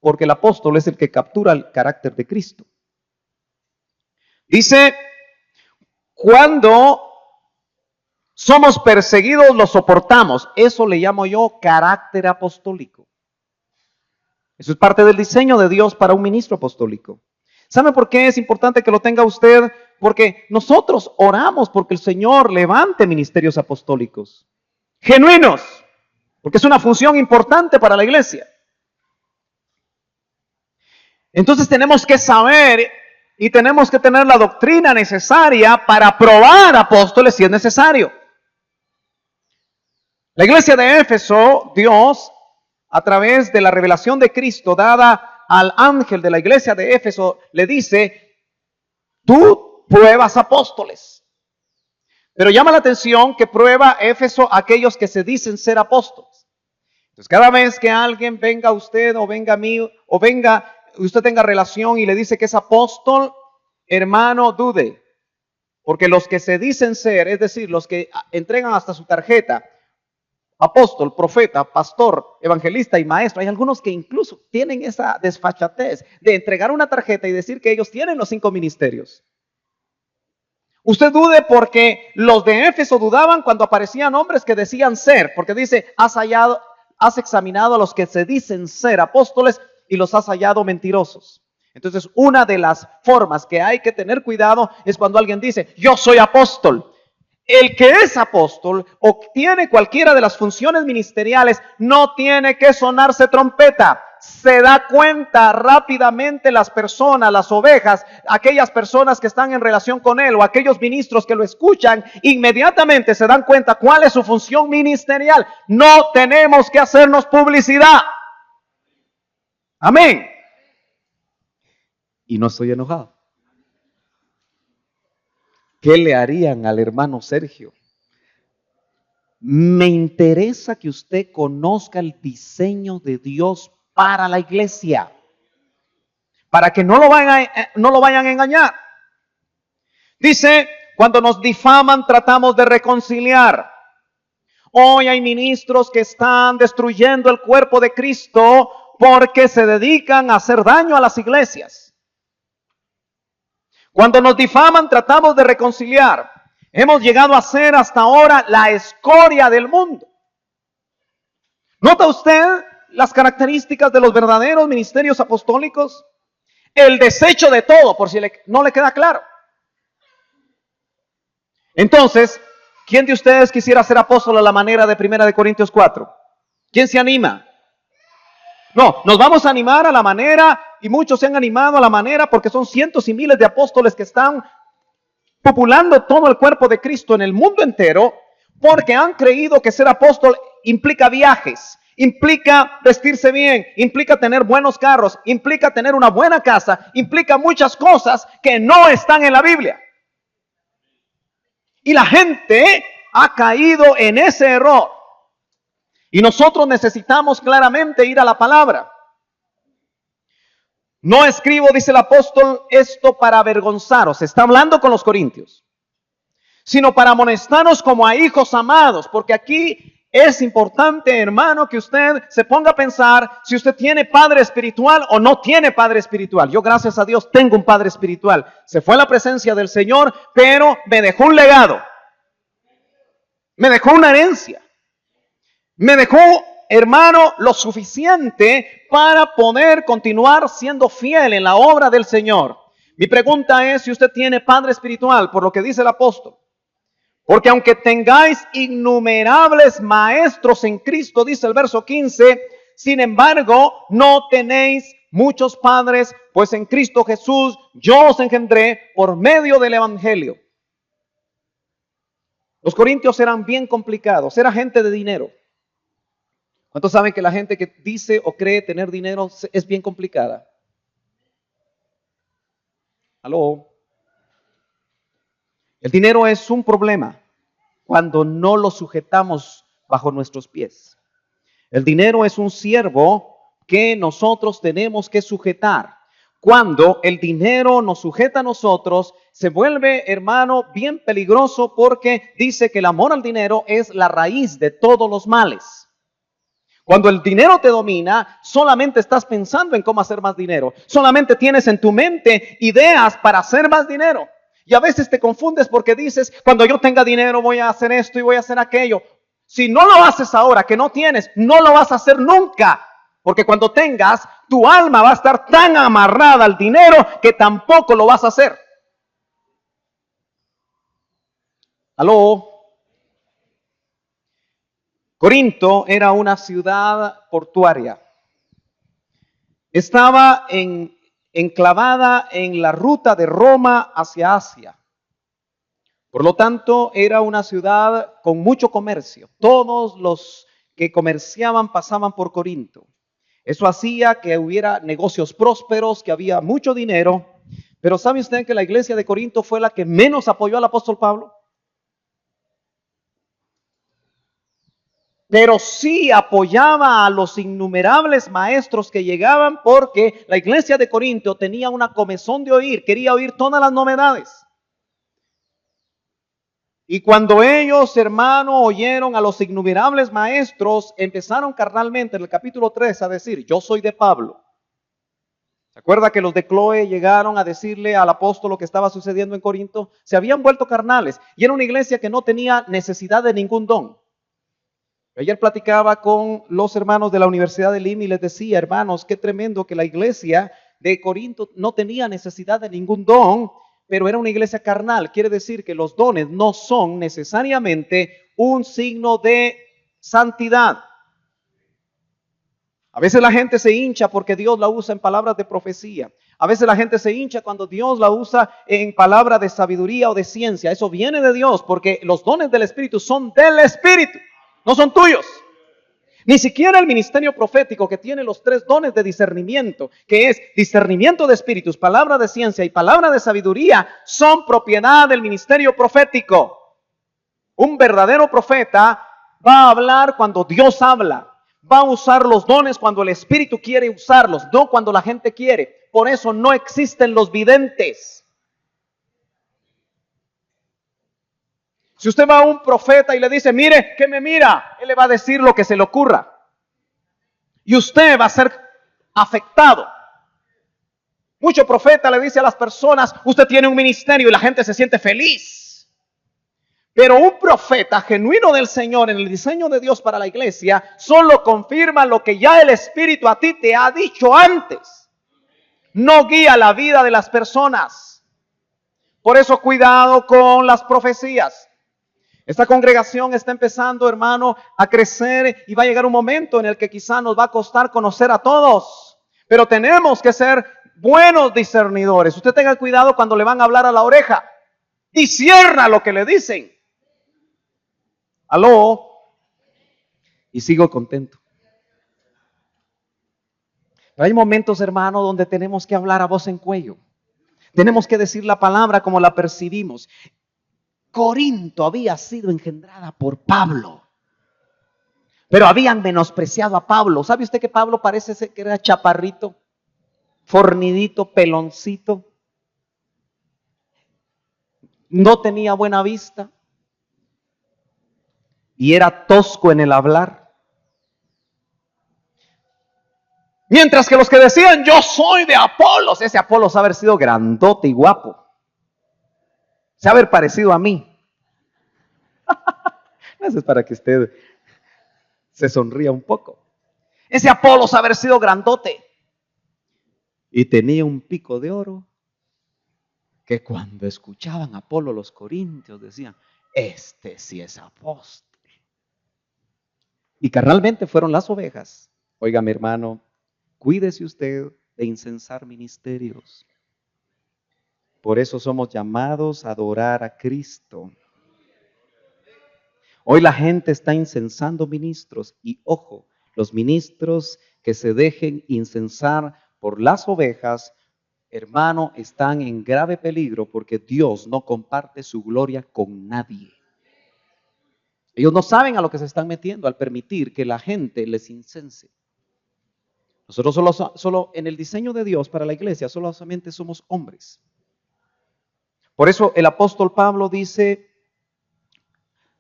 porque el apóstol es el que captura el carácter de Cristo. Dice, cuando somos perseguidos, lo soportamos. Eso le llamo yo carácter apostólico. Eso es parte del diseño de Dios para un ministro apostólico. ¿Sabe por qué es importante que lo tenga usted? Porque nosotros oramos porque el Señor levante ministerios apostólicos genuinos, porque es una función importante para la iglesia. Entonces tenemos que saber y tenemos que tener la doctrina necesaria para probar apóstoles si es necesario. La iglesia de Éfeso, Dios, a través de la revelación de Cristo dada al ángel de la iglesia de Éfeso, le dice, tú pruebas apóstoles. Pero llama la atención que prueba Éfeso a aquellos que se dicen ser apóstoles. Entonces, cada vez que alguien venga a usted o venga a mí o venga, usted tenga relación y le dice que es apóstol, hermano, dude. Porque los que se dicen ser, es decir, los que entregan hasta su tarjeta, apóstol, profeta, pastor, evangelista y maestro, hay algunos que incluso tienen esa desfachatez de entregar una tarjeta y decir que ellos tienen los 5 ministerios. Usted dude porque los de Éfeso dudaban cuando aparecían hombres que decían ser, porque dice, has examinado a los que se dicen ser apóstoles y los has hallado mentirosos. Entonces, una de las formas que hay que tener cuidado es cuando alguien dice, yo soy apóstol. El que es apóstol o tiene cualquiera de las funciones ministeriales no tiene que sonarse trompeta. Se da cuenta rápidamente las personas, las ovejas, aquellas personas que están en relación con él o aquellos ministros que lo escuchan, inmediatamente se dan cuenta cuál es su función ministerial. No tenemos que hacernos publicidad. Amén. Y no estoy enojado. ¿Qué le harían al hermano Sergio? Me interesa que usted conozca el diseño de Dios para la iglesia, para que no lo vayan a engañar. Dice, cuando nos difaman tratamos de reconciliar. Hoy hay ministros que están destruyendo el cuerpo de Cristo porque se dedican a hacer daño a las iglesias. Cuando nos difaman, tratamos de reconciliar. Hemos llegado a ser hasta ahora la escoria del mundo. ¿Nota usted las características de los verdaderos ministerios apostólicos? El desecho de todo, por si no le queda claro. Entonces, ¿quién de ustedes quisiera ser apóstol a la manera de 1 Corintios 4? ¿Quién se anima? No, nos vamos a animar a la manera, y muchos se han animado a la manera porque son cientos y miles de apóstoles que están populando todo el cuerpo de Cristo en el mundo entero, porque han creído que ser apóstol implica viajes, implica vestirse bien, implica tener buenos carros, implica tener una buena casa, implica muchas cosas que no están en la Biblia. Y la gente ha caído en ese error. Y nosotros necesitamos claramente ir a la palabra. No escribo, dice el apóstol, esto para avergonzaros. Está hablando con los corintios. Sino para amonestarnos como a hijos amados. Porque aquí es importante, hermano, que usted se ponga a pensar si usted tiene padre espiritual o no tiene padre espiritual. Yo, gracias a Dios, tengo un padre espiritual. Se fue a la presencia del Señor, pero me dejó un legado. Me dejó una herencia. Me dejó, hermano, lo suficiente para poder continuar siendo fiel en la obra del Señor. Mi pregunta es si usted tiene padre espiritual, por lo que dice el apóstol. Porque aunque tengáis innumerables maestros en Cristo, dice el verso 15, sin embargo, no tenéis muchos padres, pues en Cristo Jesús yo os engendré por medio del Evangelio. Los corintios eran bien complicados, era gente de dinero. ¿Cuántos saben que la gente que dice o cree tener dinero es bien complicada? ¿Aló? El dinero es un problema cuando no lo sujetamos bajo nuestros pies. El dinero es un siervo que nosotros tenemos que sujetar. Cuando el dinero nos sujeta a nosotros, se vuelve, hermano, bien peligroso porque dice que el amor al dinero es la raíz de todos los males. Cuando el dinero te domina, solamente estás pensando en cómo hacer más dinero. Solamente tienes en tu mente ideas para hacer más dinero. Y a veces te confundes porque dices, cuando yo tenga dinero voy a hacer esto y voy a hacer aquello. Si no lo haces ahora, que no tienes, no lo vas a hacer nunca. Porque cuando tengas, tu alma va a estar tan amarrada al dinero que tampoco lo vas a hacer. ¿Aló? Corinto era una ciudad portuaria. Estaba enclavada en la ruta de Roma hacia Asia. Por lo tanto, era una ciudad con mucho comercio. Todos los que comerciaban pasaban por Corinto. Eso hacía que hubiera negocios prósperos, que había mucho dinero. Pero ¿sabe usted que la iglesia de Corinto fue la que menos apoyó al apóstol Pablo? Pero sí apoyaba a los innumerables maestros que llegaban porque la iglesia de Corinto tenía una comezón de oír, quería oír todas las novedades. Y cuando ellos, hermano, oyeron a los innumerables maestros, empezaron carnalmente en el capítulo 3 a decir, yo soy de Pablo. ¿Se acuerda que los de Cloé llegaron a decirle al apóstol lo que estaba sucediendo en Corinto? Se habían vuelto carnales y era una iglesia que no tenía necesidad de ningún don. Ayer platicaba con los hermanos de la Universidad de Lima y les decía, hermanos, qué tremendo que la iglesia de Corinto no tenía necesidad de ningún don, pero era una iglesia carnal. Quiere decir que los dones no son necesariamente un signo de santidad. A veces la gente se hincha porque Dios la usa en palabras de profecía. A veces la gente se hincha cuando Dios la usa en palabras de sabiduría o de ciencia. Eso viene de Dios porque los dones del Espíritu son del Espíritu. No son tuyos. Ni siquiera el ministerio profético que tiene los 3 dones de discernimiento, que es discernimiento de espíritus, palabra de ciencia y palabra de sabiduría, son propiedad del ministerio profético. Un verdadero profeta va a hablar cuando Dios habla. Va a usar los dones cuando el Espíritu quiere usarlos, no cuando la gente quiere. Por eso no existen los videntes. Si usted va a un profeta y le dice, mire, que me mira, él le va a decir lo que se le ocurra. Y usted va a ser afectado. Mucho profeta le dice a las personas, usted tiene un ministerio y la gente se siente feliz. Pero un profeta genuino del Señor en el diseño de Dios para la iglesia solo confirma lo que ya el Espíritu a ti te ha dicho antes. No guía la vida de las personas. Por eso cuidado con las profecías. Esta congregación está empezando, hermano, a crecer y va a llegar un momento en el que quizá nos va a costar conocer a todos. Pero tenemos que ser buenos discernidores. Usted tenga cuidado cuando le van a hablar a la oreja. Discierna lo que le dicen. ¿Aló? Y sigo contento. Pero hay momentos, hermano, donde tenemos que hablar a voz en cuello. Tenemos que decir la palabra como la percibimos. Corinto había sido engendrada por Pablo, pero habían menospreciado a Pablo. ¿Sabe usted que Pablo parece que era chaparrito, fornidito, peloncito? No tenía buena vista y era tosco en el hablar. Mientras que los que decían, yo soy de Apolos, ese Apolos haber sido grandote y guapo. Se ha haber parecido a mí. Eso es para que usted se sonría un poco. Ese Apolos haber sido grandote. Y tenía un pico de oro que cuando escuchaban a Apolo los corintios decían, este sí es apóstol. Y carnalmente fueron las ovejas. Oiga, mi hermano, cuídese usted de incensar ministerios. Por eso somos llamados a adorar a Cristo. Hoy la gente está incensando ministros y ojo, los ministros que se dejen incensar por las ovejas, hermano, están en grave peligro porque Dios no comparte su gloria con nadie. Ellos no saben a lo que se están metiendo al permitir que la gente les incense. Nosotros solo en el diseño de Dios para la iglesia, solamente somos hombres. Por eso el apóstol Pablo dice,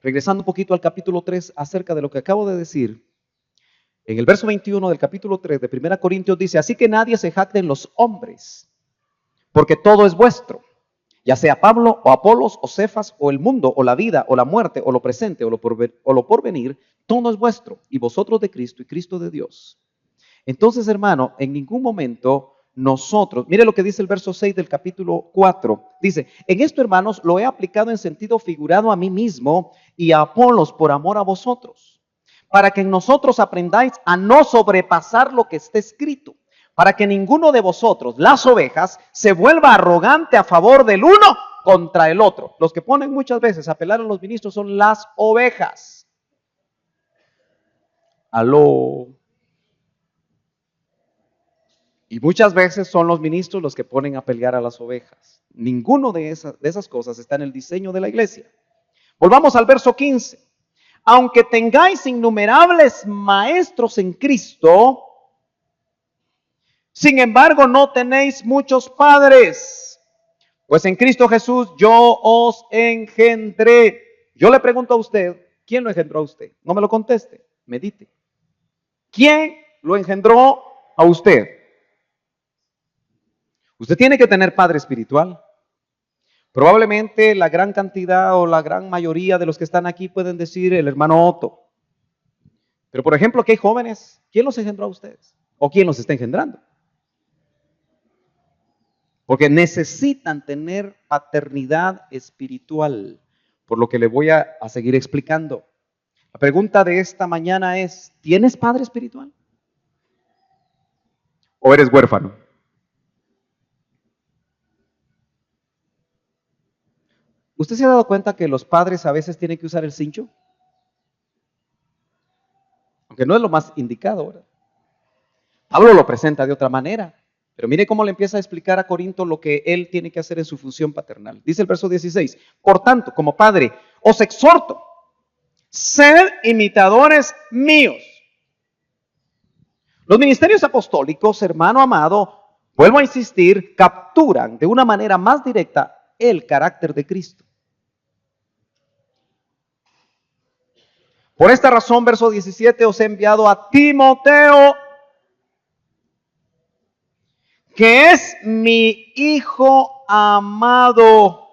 regresando un poquito al capítulo 3, acerca de lo que acabo de decir, en el verso 21 del capítulo 3 de 1 Corintios dice, así que nadie se jacte en los hombres, porque todo es vuestro, ya sea Pablo o Apolos o Cefas o el mundo o la vida o la muerte o lo presente o lo porvenir, todo es vuestro, y vosotros de Cristo y Cristo de Dios. Entonces, hermano, en ningún momento nosotros, mire lo que dice el verso 6 del capítulo 4, dice, en esto, hermanos, lo he aplicado en sentido figurado a mí mismo y a Apolos por amor a vosotros, para que en nosotros aprendáis a no sobrepasar lo que está escrito, para que ninguno de vosotros, las ovejas, se vuelva arrogante a favor del uno contra el otro. Los que ponen muchas veces a apelar a los ministros son las ovejas. Aló. Y muchas veces son los ministros los que ponen a pelear a las ovejas. Ninguno de esas cosas está en el diseño de la iglesia. Volvamos al verso 15. Aunque tengáis innumerables maestros en Cristo, sin embargo no tenéis muchos padres, pues en Cristo Jesús yo os engendré. Yo le pregunto a usted, ¿quién lo engendró a usted? No me lo conteste, medite. ¿Quién lo engendró a usted? Usted tiene que tener padre espiritual. Probablemente la gran cantidad o la gran mayoría de los que están aquí pueden decir el hermano Otto. Pero por ejemplo, aquí hay jóvenes. ¿Quién los engendró a ustedes? ¿O quién los está engendrando? Porque necesitan tener paternidad espiritual, por lo que le voy a seguir explicando. La pregunta de esta mañana es, ¿tienes padre espiritual? ¿O eres huérfano? ¿Usted se ha dado cuenta que los padres a veces tienen que usar el cincho? Aunque no es lo más indicado, ¿verdad? Pablo lo presenta de otra manera, pero mire cómo le empieza a explicar a Corinto lo que él tiene que hacer en su función paternal. Dice el verso 16, por tanto, como padre, os exhorto, sed imitadores míos. Los ministerios apostólicos, hermano amado, vuelvo a insistir, capturan de una manera más directa el carácter de Cristo. Por esta razón, verso 17, os he enviado a Timoteo, que es mi hijo amado,